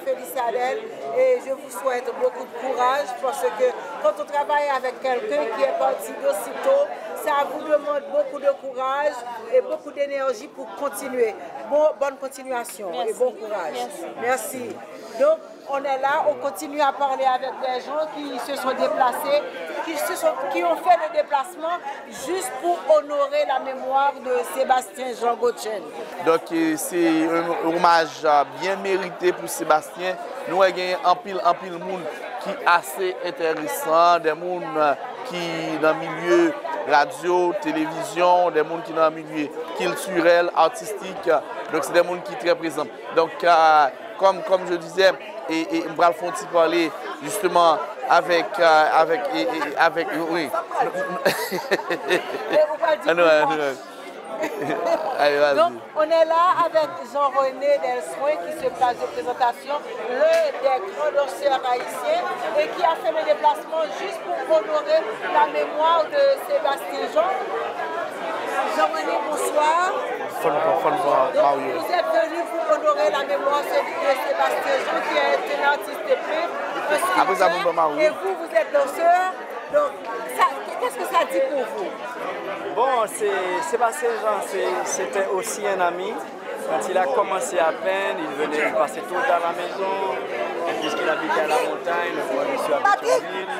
Félicie Adèle, et je vous souhaite beaucoup de courage parce que quand on travaille avec quelqu'un qui est parti d'aussitôt, ça vous demande beaucoup de courage et beaucoup d'énergie pour continuer. Bonne continuation. Merci. Et bon courage. Merci. Donc, on est là, on continue à parler avec des gens qui se sont déplacés, qui ont fait le déplacement juste pour honorer la mémoire de Sébastien Jean Gauthier. Donc, c'est un hommage bien mérité pour Sébastien. Nous avons un pile monde qui est assez intéressant, des gens qui dans le milieu radio, télévision, des gens qui dans le milieu culturel, artistique. Donc, c'est des gens qui sont très présents. Donc, comme je disais, et Mbral Fonti parler justement avec oui. Donc, on est là avec Jean-René Delsoin qui se place de présentation, l'un des grands danseurs haïtiens et qui a fait le déplacement juste pour honorer la mémoire de Sébastien Jean. Jean-René, bonsoir. Donc, vous êtes venu pour honorer la mémoire de Sébastien Jean qui est un artiste de paix, et vous êtes danseur. Donc, qu'est-ce que ça dit pour vous? Bon, Sébastien Jean, c'était aussi un ami. Quand il a commencé à peine, il venait passer tout à la maison. Et puisqu'il habitait à la montagne, moi je suis habitué à ville.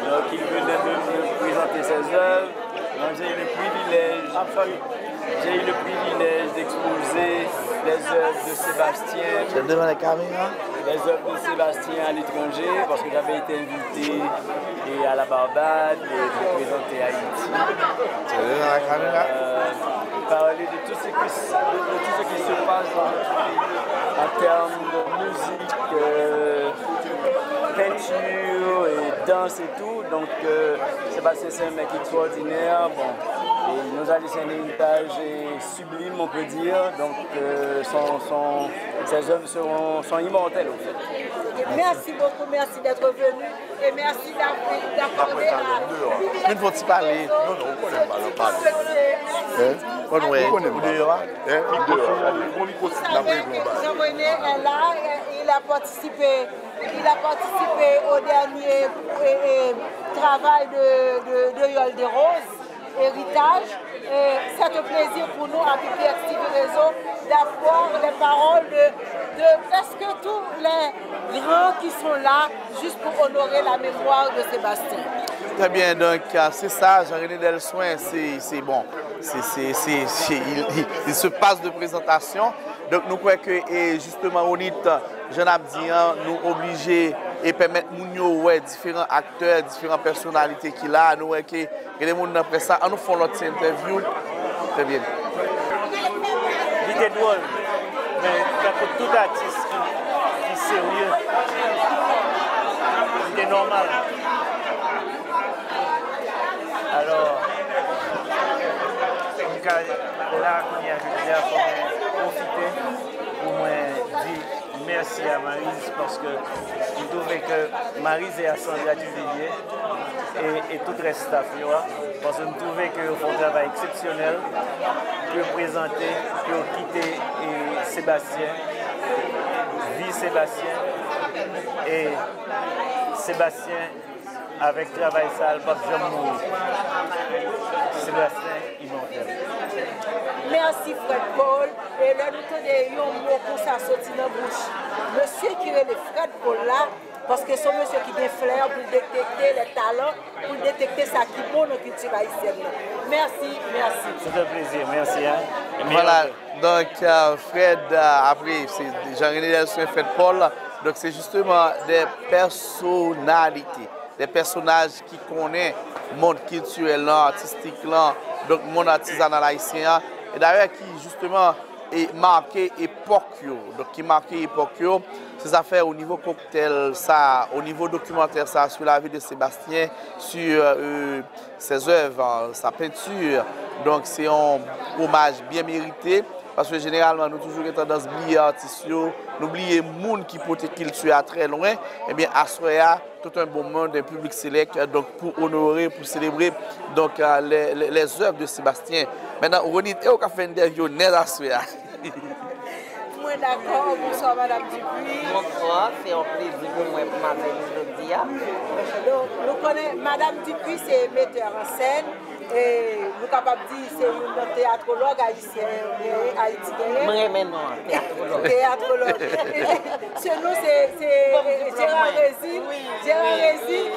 Donc il venait me présenter ses œuvres. Donc j'ai eu le privilège d'exposer les œuvres de Sébastien. Devant la caméra. Les œuvres de Sébastien à l'étranger, parce que j'avais été invité à la Barbade et présenter Haïti. Devant la caméra. Parler de tout ce qui se passe dans notre pays en termes de musique, peinture et danse et tout. Donc Sébastien, c'est un mec extraordinaire. Bon, il nous a laissé un héritage sublime, on peut dire. Donc ses œuvres sont immortelles au fait. Merci beaucoup, merci d'être venu et merci d'accorder à... Une fois-tu parler? Non, on connaît pas le parler. Jean-René est là, il a participé au dernier travail de Yol des Roses, Héritage. C'est un plaisir pour nous à BPX TV Réseau d'avoir les paroles de presque tous les grands qui sont là juste pour honorer la mémoire de Sébastien. Très bien, donc c'est ça, Jean-René Delsoin, c'est bon. Il se passe de présentation. Donc nous croyons que justement on est, Jean Abdian, nous obligés et permettre nous différents acteurs, différentes personnalités qu'il a, nous que les gens après ça, nous font notre interview. Très bien. était drôle. Mais quand tout artiste qui est sérieux, c'était normal. Alors, là, qu'on y a profité pour moi dire merci à Maryse parce que je trouvais que Maryse et à Sandra Duvilliers et tout le reste staff, parce que je trouvais qu'ils font un travail exceptionnel pour présenter, pour quitter Sébastien, Sébastien et Sébastien avec travail sale, pas de jamais mourir. Sébastien, immortel. Merci Fred Paul. Et là, nous tenons un mot pour ça sortir dans la bouche. Monsieur qui est le Fred Paul là, parce que c'est un monsieur qui a flair pour détecter les talents, pour détecter ça qui est bon dans la culture haïtienne. Merci, merci. C'est un plaisir, merci. Hein? Voilà, donc Fred, après, c'est Jean-René Delson et Fred Paul, donc c'est justement des personnalités, des personnages qui connaissent le monde culturel, artistique, donc le monde artisanal haïtien, et d'ailleurs qui justement est marqué époque, donc qui marqué époque, ces affaires au niveau cocktail, ça, au niveau documentaire, ça, sur la vie de Sébastien, sur ses œuvres, sa peinture, donc c'est un hommage bien mérité. Parce que généralement, nous avons toujours tendance à oublier les artistes, nous oublier les gens qui portent culture à très loin. Eh bien, à Soya, tout un bon monde, un public sélect, donc pour honorer, pour célébrer donc, les œuvres de Sébastien. Maintenant, Ronit, et au café interview, n'est à Soya. Moi, d'accord. Bonsoir, Madame Dupuis. Bonsoir, c'est un plaisir pour moi pour m'avoir aujourd'hui. Donc, nous connaissons Madame Dupuis, c'est metteur en scène. Et nous sommes capables de dire que c'est une théâtrologue haïtienne. Moi, non, théâtrologue. Théâtrologue. Chez nous, c'est Gérard Résine. Gérard Résine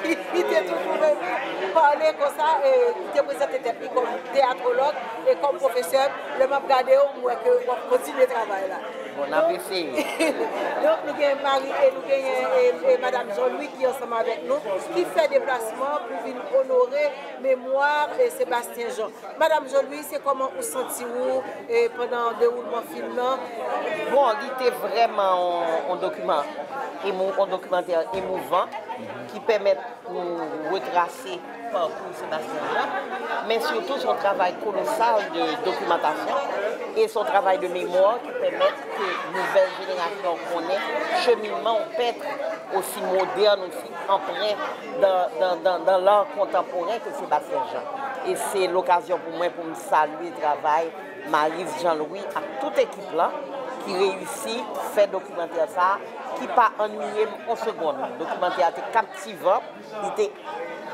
qui était toujours venu parler comme ça et qui était présenté comme théâtrologue et comme professeur. Je m'ai regardé au moins qu'on continue le travail là. On a fait. Donc, nous avons Marie et nous avons Madame Jean-Louis qui est ensemble avec nous, qui fait des placements pour venir honorer mémoire et Sébastien Jean. Madame Jean-Louis, c'est comment vous sentez-vous pendant le déroulement film là? Bon, il était vraiment un documentaire émouvant qui permet de nous retracer le parcours Sébastien Jean, mais surtout son travail colossal de documentation et son travail de mémoire qui permet que nouvelle génération connaisse cheminement peut être aussi moderne, aussi empreint dans l'art contemporain que Sébastien Jean. Et c'est l'occasion pour moi pour me saluer le travail Maryse Jean-Louis à toute équipe là qui réussit à faire documentaire ça, qui pas ennuyé en seconde. Le documentaire était captivant, il était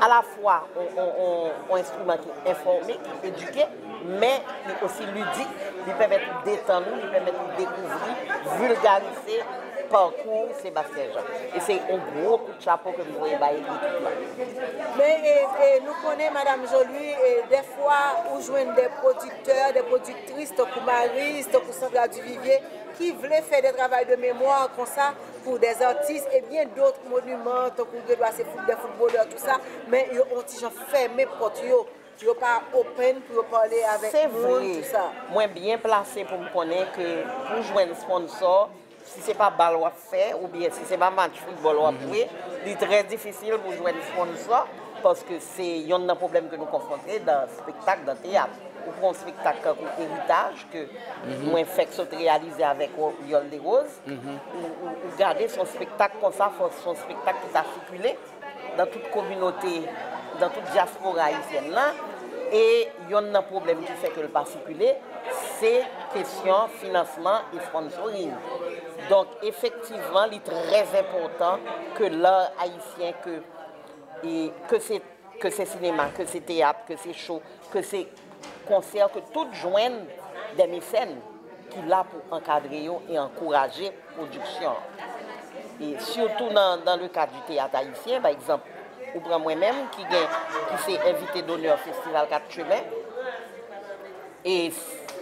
à la fois un instrument qui est informé, qui est éduqué, mais aussi ludique, il permet de détendre, il permet de découvrir, vulgariser le parcours Sébastien Jean. Et c'est un gros coup de chapeau que vous voyez l'équipe là. Mais nous connaissons Madame Jolie, des fois, où joignent des producteurs, des productrices, comme Maryse, comme Sandra Duvivier, qui voulaient faire des travaux de mémoire comme ça pour des artistes et bien d'autres monuments, comme des footballeurs, tout ça, mais ils ont fermé porte. Tu n'as pas open pour parler avec nous, tout ça. Moi, bien placé pour me connaître que pour jouer un sponsor, si ce n'est pas balle à faire ou bien si ce n'est pas match football à jouer, c'est très difficile pour jouer un sponsor parce que c'est un problème que nous confrontons dans le spectacle, dans le théâtre. Ou pour un spectacle comme héritage que moi fait que réaliser avec Yol des Roses, ou garder son spectacle comme ça, son spectacle qui a circulé dans toute communauté, dans toute diaspora haïtienne là. Et il y a un problème qui fait que le pas circuler, c'est question financement et sponsoring. Donc effectivement, il est très important que l'art haïtien, que c'est cinéma, que c'est théâtre, que c'est show, que c'est concert, que tout joigne des mécènes qui sont là pour encadrer et encourager la production. Et surtout dans le cadre du théâtre haïtien, par exemple, ou pour moi-même qui s'est invité d'honneur au Festival 4 Chemins et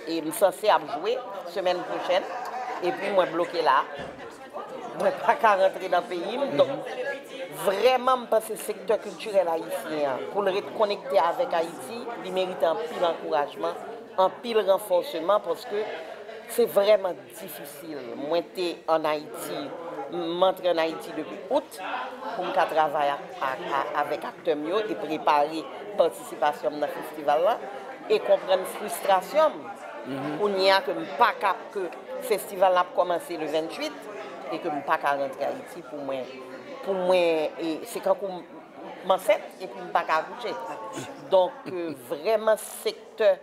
je suis censé jouer la semaine prochaine et puis moi bloqué là. Je ne peux pas rentrer dans le pays. Donc, vraiment, je pense que le secteur culturel haïtien, pour le reconnecter avec Haïti, il mérite un pile d'encouragement en pile renforcement parce que c'est vraiment difficile. Moi, j'étais en Haïti, m'entrer en Haïti depuis août pour travailler avec acteurs et préparer la participation dans ce festival-là et comprendre la frustration. On n'y a que le festival a commencé le 28 et que je ne peux pas rentrer à Haïti pour moi c'est quand je m'enceinte et puis je ne peux pas accoucher. Donc vraiment secteur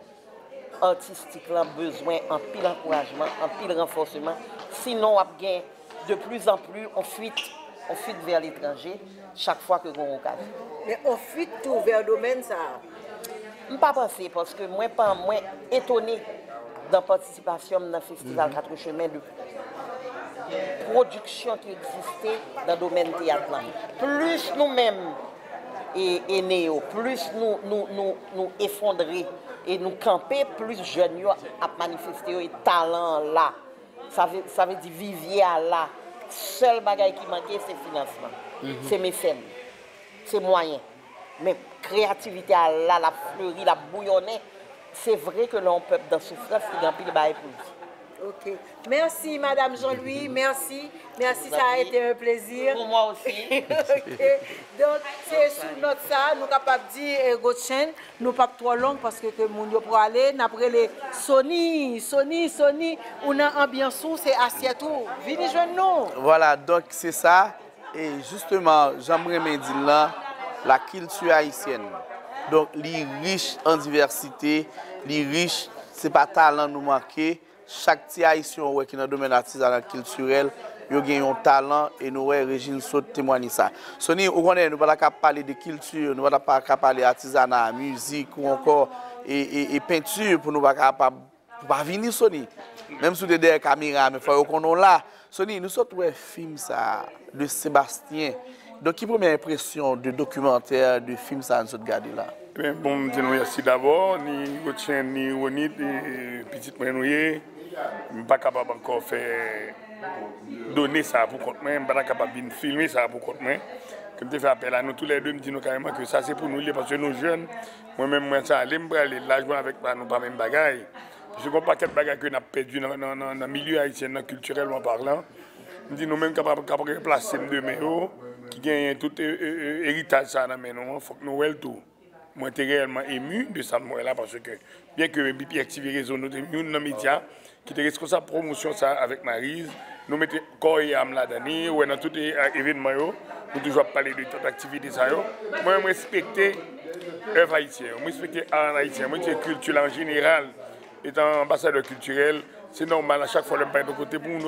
artistique a besoin en pile encouragement, en pile renforcement. Sinon, de plus en plus, on fuite vers l'étranger chaque fois que l'on a occasion. Mais on fuite tout vers le domaine ça. Je ne peux pas penser parce que moi, étonné dans la participation dans le festival 4 chemins de production qui existait dans le domaine théâtre. Plus nous-mêmes et néo, plus nous effondrer et nous camper, plus jeunes à manifester et talent là. Ça veut dire vivier là. Seul bagage qui manquait, c'est financement. C'est mécène. C'est moyen. Mais créativité là, la fleurie, la bouillonnée, c'est vrai que l'on peut dans souffrance, il y a plus de bail pour. Ok. Merci, Madame Jean-Louis. Merci. Merci, ça a été un plaisir. Pour moi aussi. Okay. Donc, c'est sous notre ça, nous sommes capables de dire, Gautchen, nous ne sommes pas trop long parce que nous pour aller, après les Sony, on a ambiance, c'est assiette, venez joindre nous. Voilà, donc c'est ça. Et justement, j'aimerais me dire là, la culture haïtienne. Donc, les riches en diversité, les riches, ce n'est pas talent nous manquer. Chaque petit haïtien qui est dans le domaine artisanal culturel, il y a un talent et nous, Régine Saute témoigne ça. Sony, nous ne pouvons pas parler de culture, nous ne pouvons pas parler d'artisanat, musique ou encore et peinture pour nous pas venir Sony. Même sous des caméras, mais il faut qu'on ait là. Sony, nous sommes un film ça, de Sébastien. Donc, quelle première impression de documentaire, de film ça, nous regardez là? Bon, je merci d'abord, ni Gautchen, ni Ronit, ni Petite Menouye. Je ne suis pas capable encore de faire donner ça pour compte moi, je ne suis pas capable de filmer ça pour compte moi. Comme je fais appel à nous tous les deux, je dis carrément que ça c'est pour nous, parce que nous jeunes, moi-même, moi, ça, aller là jouer avec nous, pas même bagaille. Parce que je ne sais pas quel bagaille que nous avons perdu dans le milieu haïtien, culturellement parlant. Je dis nous-mêmes capables de replacer demain, qui gagne tout héritage ça dans nous, il faut que nous voyons tout. Moi, je suis réellement ému de ça là parce que, bien que BPX TV Réseau, nous sommes dans les médias, qui était responsable de promotion ça avec Maryse, nous mettons corps et âme là-dedans, ou dans tous les événements, nous toujours parler de toute activité. Moi, je respecte l'œuvre haïtienne, je respecte l'art haïtien, je respecte la culture en général, étant ambassadeur culturel. C'est normal, à chaque fois, je de côté pour nous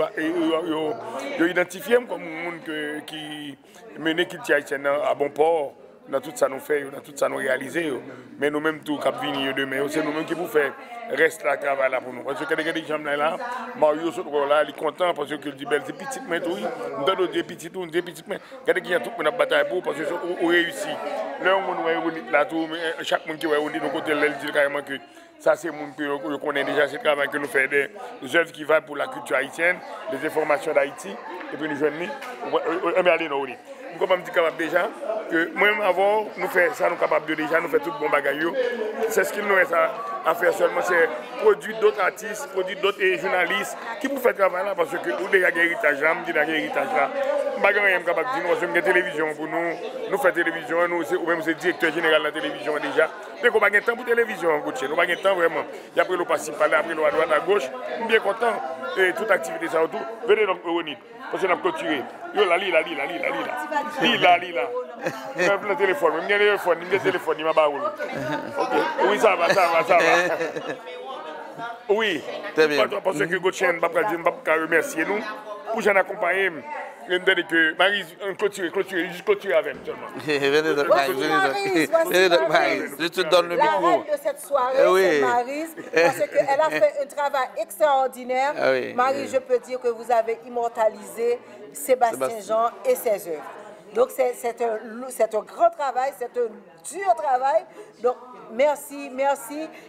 identifier comme un monde qui mène la culture haïtienne à bon port. Dans tout ça nous fait, dans tout ça nous réaliser. Mais nous-mêmes, tout cap venir demain, c'est nous-mêmes qui vous faire reste là, travail là pour nous. Parce que les gens là, Mario là, il est content parce qu'il dit, c'est petit, mais tout, nous donnons des petits, des petits, mais regardez qu'il y a tout le monde bataille pour parce qu'on réussit. Là, on est là, tout, chaque monde qui est de nos côtés, il dit carrément que ça, c'est le monde que connaît déjà, ce travail que nous faisons, des œuvres qui valent pour la culture haïtienne, les informations d'Haïti, et puis les jeunes, on va aller dans le nous sommes capables déjà que même avant nous faire ça, nous sommes capables de déjà nous faire tout bon bagage. C'est ce qu'il nous reste à faire seulement, c'est produire d'autres artistes, produire d'autres journalistes qui vous font travailler là parce que nous déjà un héritage là, nous avons un héritage là. Nous sommes capables de dire nous avons une télévision pour nous faisons télévision, nous même c'est directeur général de la télévision déjà. Mais nous n'avons pas de temps pour la télévision, nous n'avons pas de temps vraiment. Et après nous passons par là, après nous à droite à gauche, nous sommes bien contents et toute activité ça autour. Venez donc Ronit, parce que nous avons clôturé. Yo là, lila. Le téléphone, le téléphone, il m'a pas roulé. Oui, ça va. Oui, parce que Gautchen va remercier nous pour nous accompagner. Je me dis que Maryse, juste clôturer avec seulement. Venez donc Maryse, je te donne le micro. La reine de cette soirée, c'est Maryse, parce qu'elle a fait un travail extraordinaire. Maryse, je peux dire que vous avez immortalisé Sébastien Jean et ses œuvres. Donc c'est un grand travail, c'est un dur travail. Donc merci.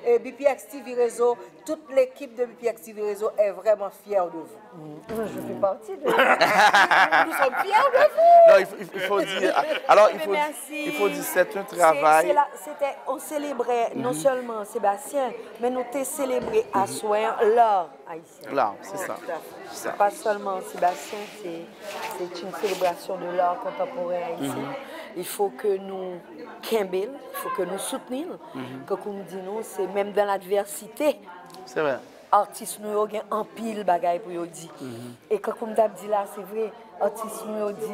BPX TV Réseau, toute l'équipe de BPX TV Réseau est vraiment fière de vous. Je fais partie de Nous sommes fiers de vous. Non, il faut dire. Alors, il faut dire c'est un travail. On célébrait non seulement Sébastien, mais nous t'ai célébré à soin l'art haïtien. L'art, c'est ça. C'est pas seulement Sébastien, c'est une célébration de l'art contemporain haïtien. Il faut que nous il faut que nous soutenions. Que nous disons, c'est même dans l'adversité. C'est vrai. Artistes nous ont un pile bagaille pour nous dire. Et quand on t'a dit là, c'est vrai, artistes nous dit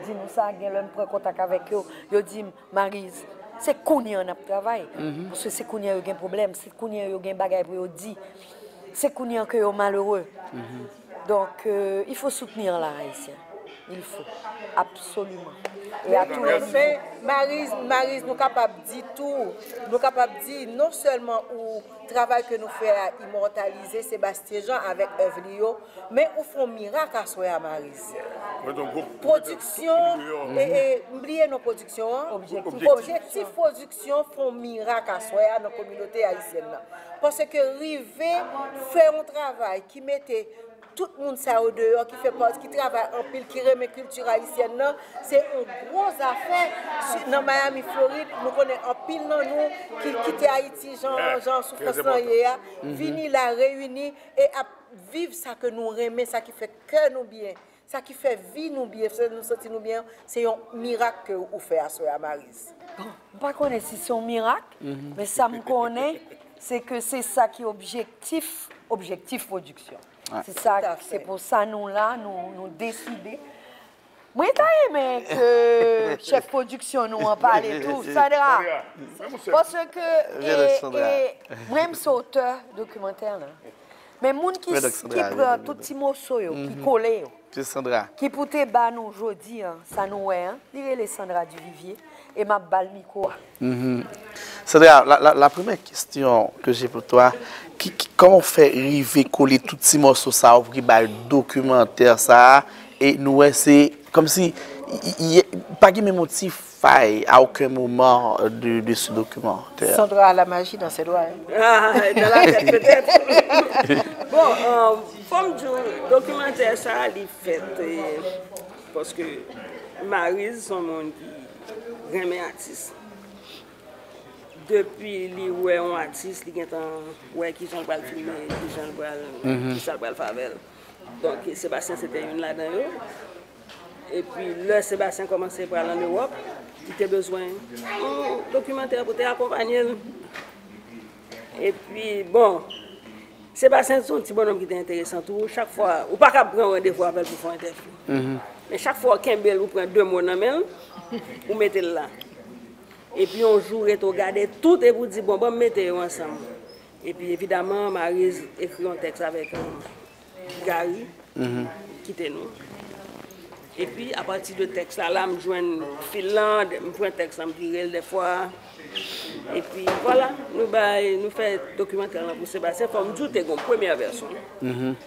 nous ça, l'homme prend contact avec eux, ils disent Maryse, c'est qu'on y en a travail. Parce que c'est qu'on y a un problème, c'est qu'on y a un bagaille pour nous dire. C'est qu'on y a un malheureux. Donc il faut soutenir la haïtien. Il faut, absolument. Et à tout le monde. Maryse, nous sommes capables de dire tout. Nous sommes capables de dire non seulement le travail que nous faisons à immortaliser Sébastien Jean avec œuvre, mais nous faisons un miracle à soi à Maryse. Production, et oubliez nos productions. Objectif production font miracle à soi dans la communauté haïtienne. Parce que river faire un travail qui mettait tout le monde ça au dehors, qui fait partie, qui travaille en pile, qui remet culture haïtienne, c'est une grosse affaire. Dans Miami, Floride, nous connaissons en pile dans nous qui quittent Haïti, Jean souffrance hier, venir la réunir et à vivre ça que nous remet, ça qui fait que nous bien, ça qui fait vie nous bien, nous sentir nous bien, c'est un miracle que vous faites à soi à Maryse. Bon, je ne sais pas si c'est un miracle, mais ça me connaît, c'est que c'est ça qui est objectif production. Ouais. C'est ça, c'est pour ça nous là, nous décider. Moi, j'ai aimé que chef production nous en parle et tout, Sandra. Parce que moi, je suis auteur documentaire là. Mais les gens qui prennent tout petit morceau, qui collent, qui pour te battre nous aujourd'hui, ça nous est, les Sandra du Vivier et ma balle micro. Sandra, la première question que j'ai pour toi, comment on fait arriver coller tout ces morceaux ça pour qu'il le documentaire ça et nous c'est comme si pas de motif faille à aucun moment de ce documentaire. Sandra a la magie dans ses doigts. Ah, dans la tête peut-être. Bon, comme du documentaire ça il fait parce que Maryse son monde qui remet artiste. Depuis les ouais un artiste qui est en ouais qui j'en parle filmer qui j'en parle qui ça parle favel donc Sébastien c'était une là-dedans et puis là Sébastien commençait par aller en Europe il avait besoin d'un documentaire pour t'accompagner et puis bon Sébastien c'est un petit bonhomme qui était intéressant tout chaque fois ou pas qu'à prendre rendez-vous avec pour faire un interview mais chaque fois Kimbel vous prend deux mots dans main vous mettez là. Et puis on joue et on regarde tout et vous dit bon mettez ensemble. Et puis évidemment Maryse écrit un texte avec Gary qui était nous. Et puis à partir de texte là me joindre Finlande, me prend un texte en direct des fois. Et puis voilà, nous fait documentaire pour Sébastien comme tout est une première version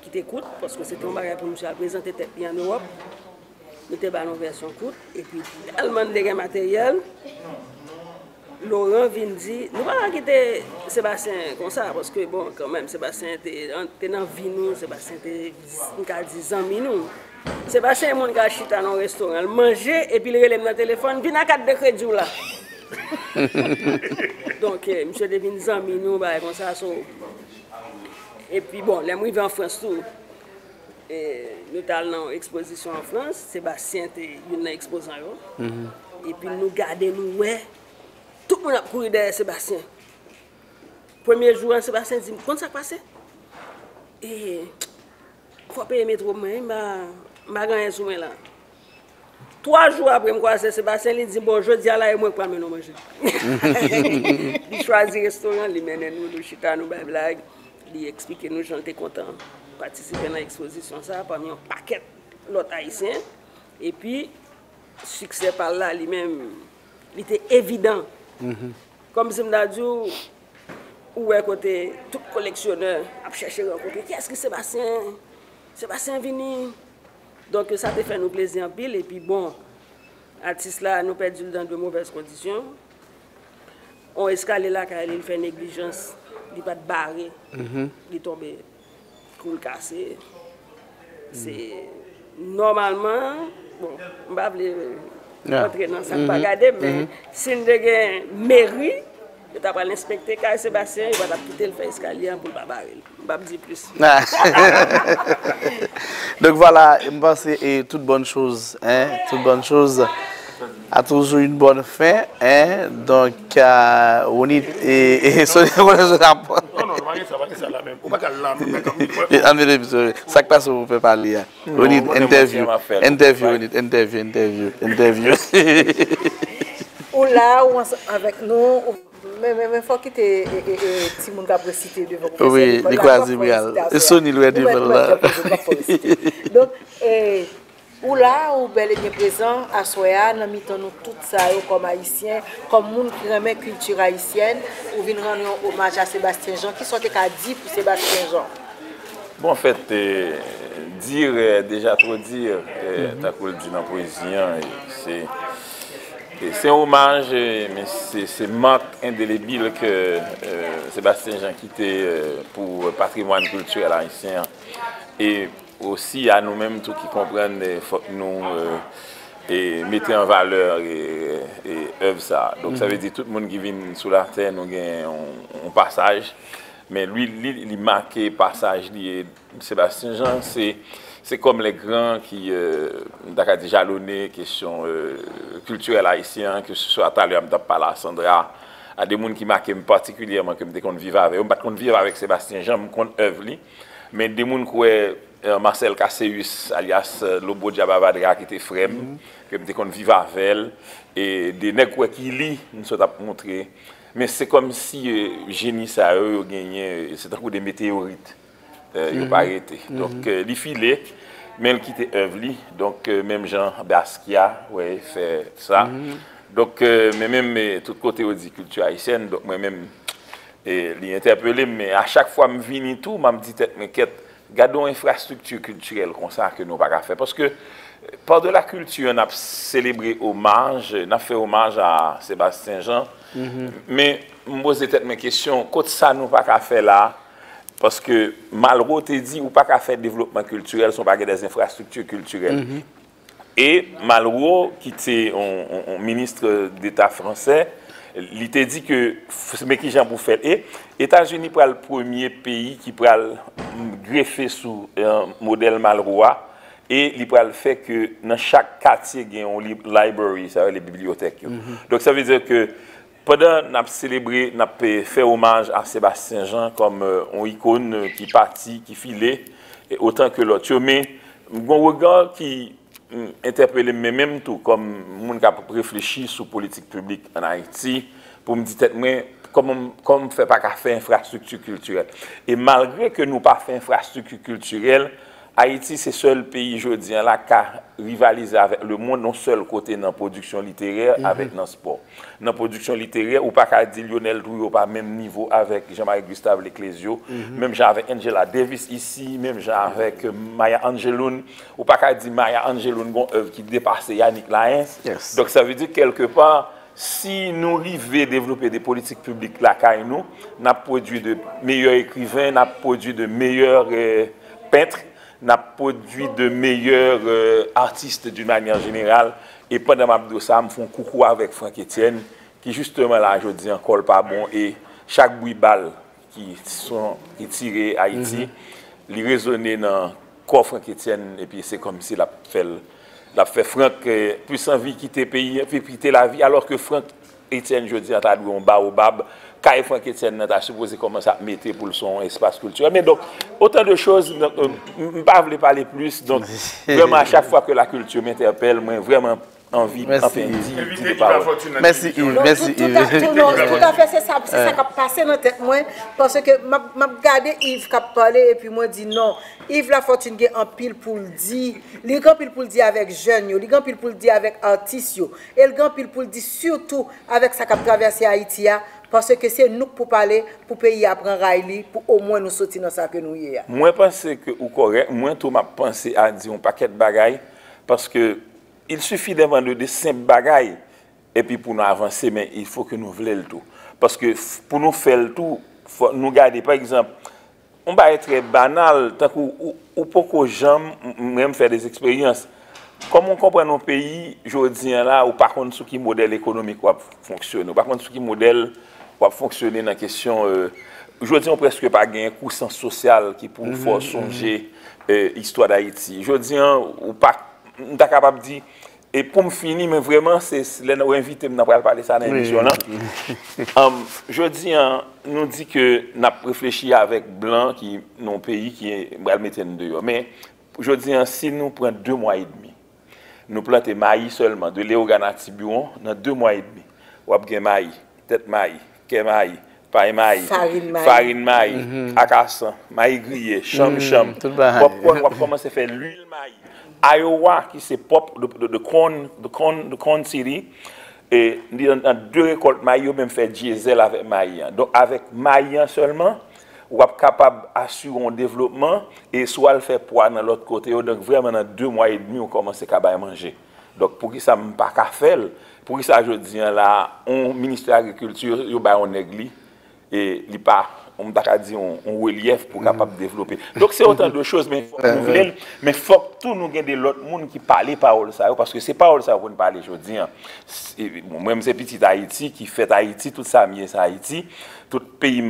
qui t'écoute parce que c'est un bagage pour nous présenter tête en Europe. Nous avons une version courte et puis tellement de matériel. Laurent vient dire, nous allons quitter Sébastien comme ça, parce que bon, quand même, Sébastien était dans la vie, nous, Sébastien était 10 ans, nous. Sébastien est mon gars chita dans le restaurant, il mangeait et puis il relève dans le téléphone, viens à 4 de crédit là. Donc, monsieur devient 10 ans, nous, comme ça. Et puis bon, les gens en France, tout. Nous allons dans l'exposition en France, Sébastien était une exposant. Et puis nous gardons, nous, ouais. Tout le monde a couru derrière Sébastien. Premier jour, Sébastien dit, comment ça passe? Et il faut payer métro, mais je vais gagner sous moi là. 3 jours après, je croise Sébastien, il dit, bon, je dis à la et moi, je vais manger. Il choisit le restaurant, il mène nous, chita, nous, blague. Il explique que nous, j'en étais contents de participer à l'exposition, ça, parmi un paquet d'autres haïtiens. Et puis, succès par là, lui-même, il était évident. Comme je me dis, où est côté tout collectionneur a cherché à rencontrer qui est-ce que Sébastien venu. Donc ça te fait nous plaisir en pile et puis bon, artiste là nous perdu dans de mauvaises conditions. on escalier là, quand il fait négligence, il pas de barré, il tombe, coule cassé. C'est normalement, bon, on va entrer dans ça, pas regarder, mais si on a une mairie, tu vas l'inspecter, car Sébastien, il va quitter le fait escalier pour ne pas barrer. Je ne vais pas dire plus. Donc voilà, je pense que toute bonne chose, toute bonne chose a toujours une bonne fin. Donc, on est. Ça passe, vous pouvez parler. On est interview. Ou là, ou avec nous. Mais il faut quitter si mon gars citer devant vous. Oui, les quasi-brial. Et Sony lui a dit là. Donc, ou là, ou bel et bien présent, à Soya, nous mettons tout ça comme haïtiens, comme monde qui remet culture haïtienne, ou venir rendre hommage à Sébastien Jean. Qui sont qu'à dire pour Sébastien Jean? Bon, en fait, dire, déjà trop dire, t'as qu'à le dire dans la poésie, c'est un hommage, mais c'est manque indélébile que Sébastien Jean quitté pour le patrimoine culturel haïtien. Et aussi à nous-mêmes, tous qui comprennent, il faut que nous mettions en valeur et œuvre ça. Donc ça veut dire que tout le monde qui vient sous la terre, nous avons un passage. Mais lui, il marque le passage de Sébastien Jean, c'est comme les grands qui ont déjà jalonné question culturelle haïtienne, que ce soit à Talia, à Sandra, à des gens qui marquent particulièrement, que je ne vivre avec. Je ne vivre avec Sébastien Jean, je ne œuvre, mais des gens qui Marcel Casseus, alias Lobo Diababadra, qui était frère, que je ne vivre avec elle, et des nègres qui lisent, nous sommes montré. Mais c'est comme si génie ça a gagné, c'est un coup de météorite. Il n'a pas arrêté. Donc, il filait, mais il quittait œuvre. Donc, même Jean Basquiat, ouais, fait ça. Donc, mais même, tout côté, on dit culture haïtienne. Donc, moi-même, il interpellé, mais à chaque fois, je viens tout, je me dis, mais gardons infrastructure culturelle comme ça que nous n'avons pas faire. Parce que, par de la culture, on a célébré hommage, on a fait hommage à Sébastien Jean. Mais, je me pose peut-être mes questions, quand ça, nous n'avons pas faire là. Parce que Malraux te dit ou pas qu'à faire développement culturel, sont pas des infrastructures culturelles. Et Malraux, qui était un ministre d'État français, il te dit que mais qui j'en pour faire. Et États-Unis pour le premier pays qui pourra greffer sous un modèle Malraux et il pourra le faire que dans chaque quartier il y a une library, ça veut dire les bibliothèques. Donc ça veut dire que pendant qu'on a célébré, on a fait hommage à Sébastien Jean comme une icône qui partit, qui filait, autant que l'autre. Mais un regard qui interpelle même tout, comme monde qui a réfléchi sur la politique publique en Haïti, pour me dire, comme on ne fait pas qu'à faire infrastructure culturelle. Et malgré que nous n'avons pas fait infrastructure culturelle, Haïti, c'est le seul pays, je dis, là, qui a rivalisé avec le monde, non seul côté dans la production littéraire, avec dans le sport. Dans la production littéraire, ou pas qu'à dire Lionel Trouillot, pas même niveau avec Jean-Marie Gustave Leclésio, même genre avec Angela Davis ici, même genre avec Maya Angeloun, ou pas qu'à dire Maya Angeloun, une œuvre qui dépasse Yannick Laens. Donc ça veut dire quelque part, si nous arrivons à développer des politiques publiques là, nous avons produit de meilleurs écrivains, nous avons produit de meilleurs peintres, n'a produit de meilleurs artistes d'une manière générale. Et pendant ma ça, me font coucou avec Franck Etienne, qui justement là, je dis encore pas bon. Et chaque bruit balle qui sont tirés à Haïti, il résonne dans le corps Franck Etienne. Et puis c'est comme si la fait Franck plus envie de quitter le pays, puis quitter la vie, alors que Franck Etienne, je dis, a eu un baobab. Quand Franck Etienne a supposé commencer à mettre pour son espace culturel. Mais donc, autant de choses, je ne vais pas parler plus. Donc, vraiment, à chaque fois que la culture m'interpelle, moi, vraiment envie de dire parole. Merci Yves, merci Yves. Tout à fait, c'est ça qui a passé dans la tête, moi, parce que je regardé Yves qui a parlé et puis moi, dit non. Yves Lafortune a un pile pour le dire, il a un pile pour le dire avec jeunes, il a un pile pour le dire avec artistes, et il a un pile pour le dire surtout avec ça qui a traversé Haïti. Parce que c'est nous pour parler, pour le pays apprendre Riley, pour au moins nous sortir dans ça que nous y est. Moi, je pense que vous correct. Moi, tout m'a pensé à dire un paquet de bagailles. Parce que il suffit de demander de simples bagailles. Et puis pour nous avancer, mais il faut que nous voulions le tout. Parce que pour nous faire le tout, faut nous garder, par exemple, on va être très banal, tant qu'on peut jamais même faire des expériences. Comme on comprend nos pays, je dis là, ou par contre, ce qui modèle économique va fonctionner, par contre, ce qui modèle va fonctionner dans la question, je dis on presque pas gagner un courant social qui pour faire songer l'histoire d'Haïti. Je dis, ou pas, on est capable de dire, et pour me finir, mais vraiment, c'est nous inviter, nous allons parler ça dans l'émission là. Je dis, nous dit que nous avons réfléchi avec Blanc, qui est nos pays, qui va le mettre dehors. Mais je dis, si nous prenons 2 mois et demi, nous plantons maïs seulement, de l'éoganatibuon, dans 2 mois et demi. Ou bien maïs, tête maïs, quai maïs, paille maïs, farine maïs, acassan, maïs grillé, cham-cham. On va commencer à faire l'huile maïs. Iowa, qui c'est pop de corn city, et dans 2 récoltes maïs, même fait diesel avec maïs. Donc avec maïs seulement, on est capable d'assurer un développement et soit le faire poids dans l'autre côté. Donc vraiment dans 2 mois et demi, on commence à manger. Donc pour qui ça ne pas faire, pour qui ça je dis là, on ministère de l'Agriculture, il y a un église et il pas on t'a dit on relief pour capable de développer. Donc c'est autant de choses mais faut que tout nous gagne de l'autre monde qui parle parole ça parce que c'est parole ça pour nous parler aujourd'hui. Moi-même c'est petit Haïti qui fait Haïti tout ça mieux c'est Haïti. Tout pays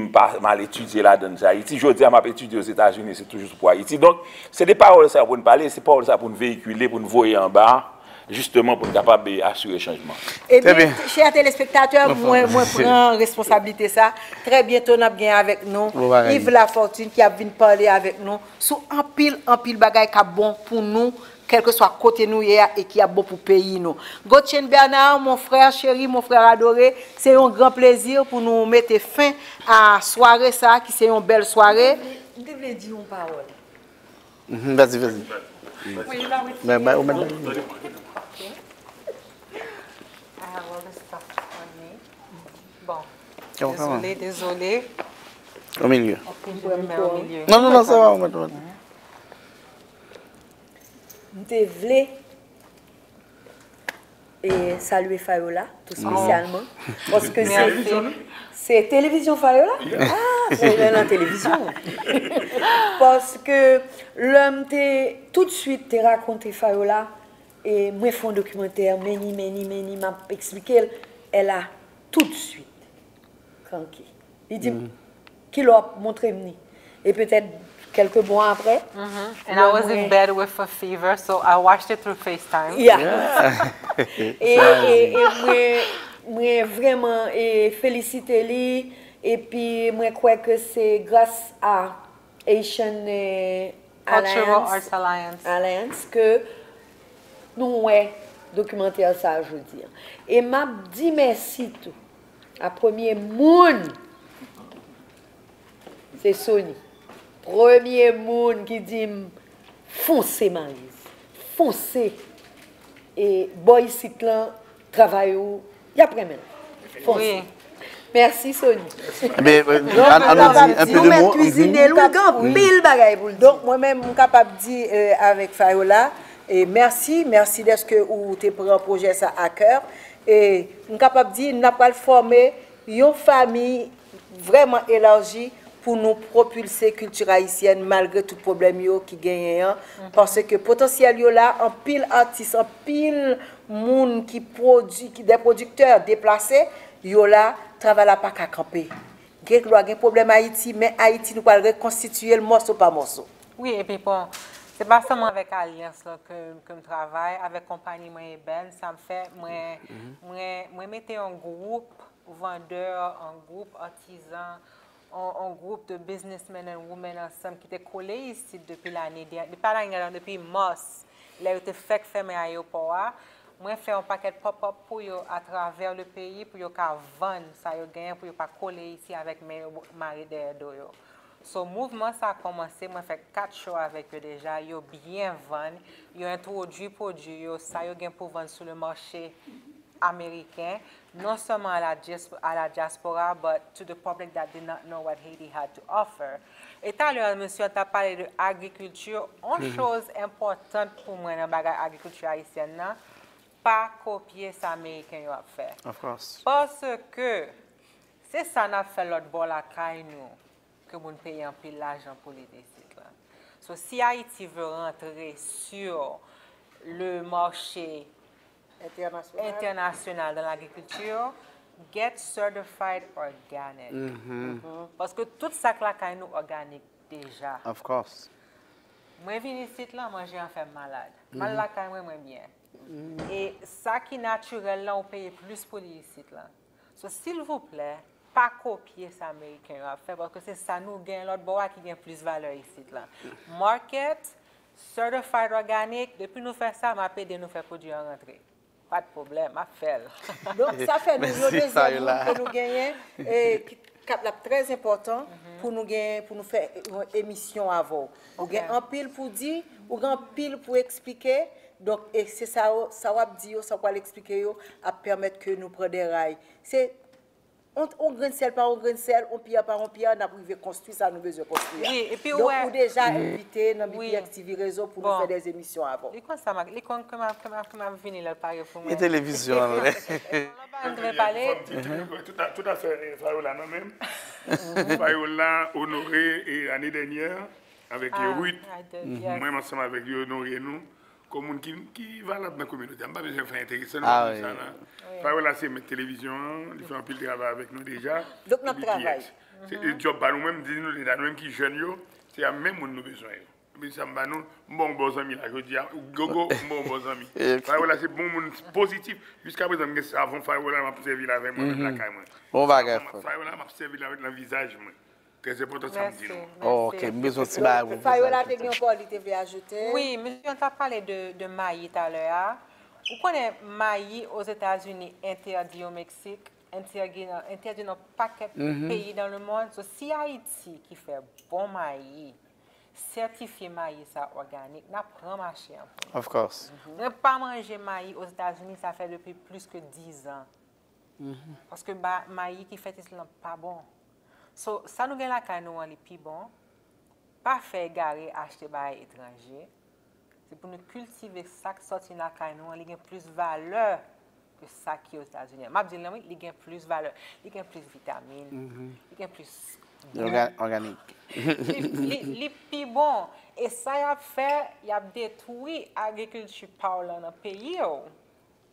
mal étudié là dans Haïti. Je dis à ma étudié aux États-Unis, c'est toujours pour Haïti. Donc c'est des paroles ça pour nous parler, c'est paroles ça pour nous véhiculer, pour nous voir en bas. Justement pour être capable d'assurer le changement. Eh bien, chers téléspectateurs, moi prends responsabilité ça. Très bientôt, nous avons avec nous Yves Lafortune qui a venu parler avec nous sur un pile bagaille qui est bon pour nous, quel que soit côté nous et qui est bon pour le pays. Gauthier Bernard, mon frère chéri, mon frère adoré, c'est un grand plaisir pour nous mettre fin à la soirée, ça, qui c'est une belle soirée. Je devais dire une parole. Vas-y. Bon, désolé. Au milieu. Non, ça va. Je voulais saluer Fayola, tout spécialement. Parce que c'est télévision Fayola. Ah, c'est la télévision. Parce que l'homme tout de suite t'a raconté Fayola et moi fais un documentaire, m'a expliqué, elle a tout de suite cranqué. Il dit, qui l'a montré m'ni. Et peut-être quelques mois après. And I was in bed with a fever, so I watched it through FaceTime. Yeah. et moi vraiment féliciter lui et puis moi crois que c'est grâce à Asian Cultural Arts Alliance que nous documentaire ça je veux dire. Et m'a dit merci tout. À premier monde c'est Sony. Premier monde qui dit foncez Maryse, foncez et boy cyclant travail y a même. Foncez. Merci Sony. Mais un peu de mots. Cuisiner mille bagages pour donc moi-même suis capable de dire avec Fayola et merci d'être que ou tu prend un projet ça à cœur et je suis capable de dire n'a pas former une famille vraiment élargie pour nous propulser culture haïtienne malgré tout problème qui gagne parce que potentiel yo là en pile artiste en pile monde qui produit des producteurs déplacés yo là travail là pas qu'à camper gen problème Haïti mais Haïti nous va reconstituer le morceau par morceau. Oui et puis bon c'est pas seulement avec Alliance là, que je travaille avec compagnie moi et Ben ça me fait moi mettre un groupe vendeurs un groupe artisan un groupe de businessmen and women ensemble qui étaient collés ici depuis l'année dernière, depuis mars. Là, ils étaient fait fermer à l'aéroport. Moi, je fais un paquet de pop-up pour eux à travers le pays pour eux vendre ça, pour eux pas coller ici avec mes maris d'eux. Ce mouvement, ça a commencé. Moi, je fais 4 shows avec eux déjà. Ils ont bien vendu. Ils ont introduit produit. Ça, ils ont pour vendre sur le marché américain, non seulement à la diaspora, but to the public that did not know what Haiti had to offer. Et tout à l'heure, monsieur, on a parlé de agriculture. Une chose importante pour moi dans l'agriculture haïtienne, pas copier ce américain a fait. Of course. Parce que C'est ça n'a fait l'autre bord la caille nous que nous payons un peu l'argent pour les sites là. So, si Haïti veut rentrer sur le marché international de l'agriculture, get certified organic. Parce que tout ça que la caille nous organique déjà. Of course. Moi viens ici là manger en fait malade. Mal la caille moi bien. Et ça qui est naturel là on paye plus pour les ici là. So, s'il vous plaît, pas copier ça américain a fait parce que c'est ça nous gagne l'autre bois qui gagne plus valeur ici là. Market certified organic, depuis nous faire ça, m'a payé nous faire produire en rentrée. Pas de problème, m'a fait. Donc ça fait nous le deuxième que nous gagnons et qui est très important pour nous gagner, pour nous faire une émission avant. Vous gagnez un pile pour dire, ou un pile pour expliquer. Donc c'est ça va dire, ça va l'expliquer à permettre que nous prenions des rails. C'est on grain de sel par on grain de sel, on pierre par on pierre, on a privé construire ça nous besoin construire. Oui, et puis donc on déjà invité dans BPX TV Réseau pour nous faire des émissions avant. Les quoi ça m'a venu là parler pour moi. Et télévision on devrait parler tout à fait Fayola non même. Fayola honoré et l'année dernière avec Ruth. Moi ensemble avec honoré nous comme qui va là dans la communauté. On pas besoin de faire intéressant ça là. Fayola c'est ma télévision, il fait un peu de travail avec nous déjà. Donc notre travail. C'est le job par nous-mêmes, dis-nous les mêmes qui jeunes c'est à même nous besoin. Mais ça m'a nous bon amis là, je dis gogo bon amis. Fayola c'est bon monde positif. Jusqu'à présent me savon Fayola m'a servi avec moi la caille moi. Bon bagage. Fayola m'a servi avec le visage moi. Très important ça me dit. OK, besoin de ça. Fayola te gen encore il te veut ajouter. Oui, monsieur on t'a parlé de maïs tout à l'heure. Vous connaissez maïs aux États-Unis interdit au Mexique, interdit dans paquet de pays dans le monde. So, si Haïti qui fait bon maïs, certifié maïs ça organique, n'a pas marché un peu. Of course. Ne pas manger maïs aux États-Unis, ça fait depuis plus que 10 ans. Parce que maïs qui fait ici pas bon. So, ça nous gagne la caille nous les plus bon. Pas faire égarer acheter par étranger. C'est pour nous cultiver ça qui sort dans la caille nous, il y a plus de valeur que ça qui est aux États-Unis. Je dis il y a plus de valeur, il y a plus de vitamines, il y a plus organique. Les plus bon et ça y a fait, il a détruit l'agriculture dans le pays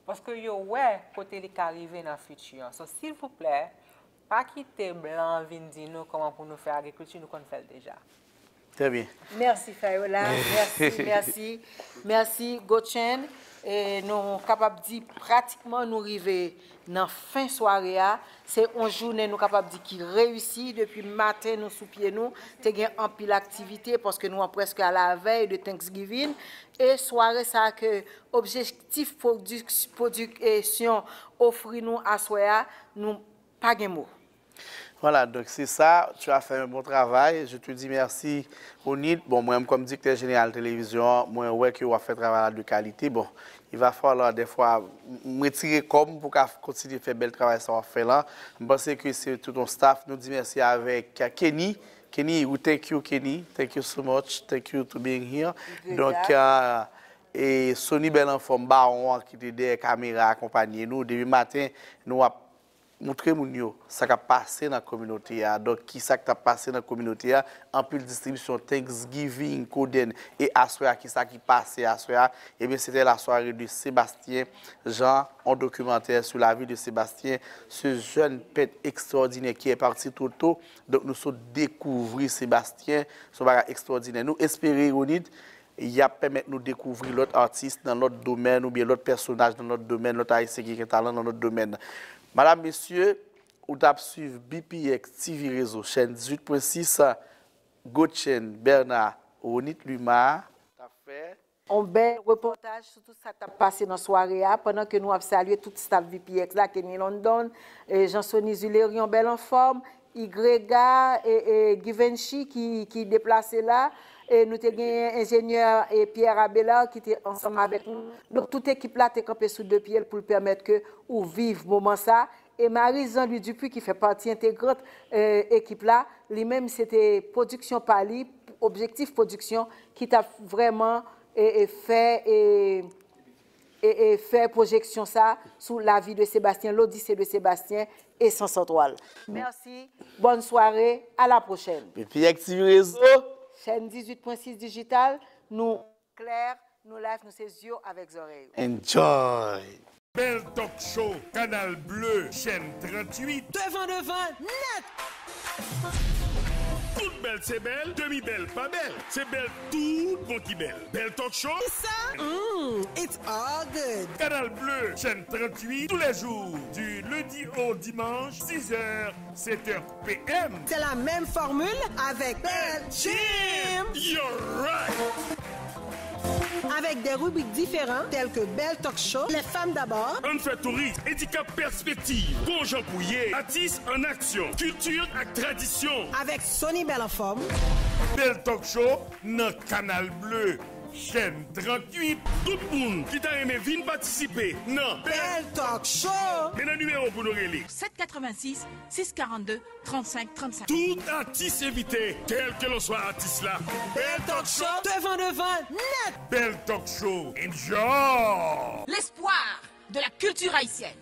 parce que yo ouais côté les arriver dans le futur. So, s'il vous plaît, pas quitter blanc venir dire nous comment pour nous faire agriculture nous qu'on fait déjà. Très bien. Merci Fayola, merci Gochen. Et nous sommes capables de dire pratiquement nous arriver dans la fin de soirée. C'est une journée nous capables de dire qui réussit depuis le matin nous sous pied nous. Nous avons un pile d'activité parce que nous sommes presque à la veille de Thanksgiving. Et soirée ça que objectif production offre nous à soir nous pas de mots. Voilà, donc c'est ça, tu as fait un bon travail. Je te dis merci, Onid. Bon, moi, comme directeur général de télévision, moi, ouais, que tu as fait un travail de qualité. Bon, il va falloir des fois me retirer comme pour continuer à faire bel travail ça va faire là. Je pense que c'est tout ton staff. Nous disons merci avec Kenny. Kenny, thank you, Kenny. Thank you so much. Thank you to being here. Donc, et Sony Belenfant Baron qui était derrière la caméra accompagné nous. Depuis matin, nous avons montrer ce qui a passé dans la communauté. Donc, qui ça qui a passé dans la communauté, en plus de distribution Thanksgiving, Coden et Assoya, qui ça qui passé Assoya, et bien c'était la soirée de Sébastien Jean, un documentaire sur la vie de Sébastien, ce jeune père extraordinaire qui est parti tout tôt. Donc, nous sommes découvrir Sébastien, ce bagage extraordinaire. Nous espérons, Ronid, il a permis de nous découvrir l'autre artiste dans notre domaine ou bien l'autre personnage dans notre domaine, l'autre haïtien qui est talent dans notre domaine. Madame, Messieurs, vous avez suivi BPX TV Réseau, chaîne 18.6, Gochen, Bernard, Ronit Luma. Un bel reportage sur tout ça qui a passé dans la soirée, pendant que nous avons salué tout le staff BPX, là, Kenny London, Jean-Sonny Zuléry en belle en forme, Ygrega et Givenchy qui déplacé là. Et nous avons un ingénieur et Pierre Abela qui était ensemble avec nous. Donc, toute l'équipe là est campée sous deux pieds pour permettre que vous viviez ce moment ça. Et Marie-Jean-Louis Dupuis, qui fait partie intégrante de l'équipe là, lui-même, c'était production par lui, objectif production, qui t'a vraiment fait et faire projection ça sous la vie de Sébastien, l'Odyssée de Sébastien et Sans Étoile. Merci, bonne soirée, à la prochaine. BPX TV Réseau. Chaîne 18.6 digital, nous clair, nous live, nous ses yeux avec oreilles. Enjoy. Bel Talk Show, Canal Bleu, chaîne 38. Devant, net. Toute belle, c'est belle. Demi-belle, pas belle. C'est belle, tout bon qui belle. Bel Talk Show. Ça? It's all good. Canal Bleu, chaîne 38, tous les jours, du lundi au dimanche, 6h, 7h PM. C'est la même formule avec Belle Jim. You're right. Avec des rubriques différentes telles que Belle Talk Show, Les femmes d'abord, On fait tourisme, handicap perspective, bon Jean Pouillet, artistes en action, culture et tradition. Avec Sonny Belleforme. Belle Talk Show, notre Canal Bleu, chaîne 38. Tout le monde qui t'a aimé vient participer. Non. Belle Talk Show. Mais le numéro pour nous relire. 786 642 35 35. Tout artiste invité, quel que l'on soit artiste là. Belle Talk Show. Devant, net. Belle Talk Show. Enjoy. L'espoir de la culture haïtienne.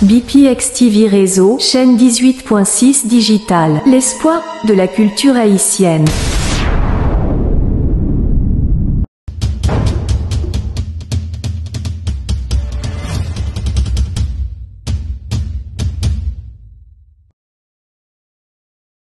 BPX TV Réseau, chaîne 18.6 digital, l'espoir de la culture haïtienne.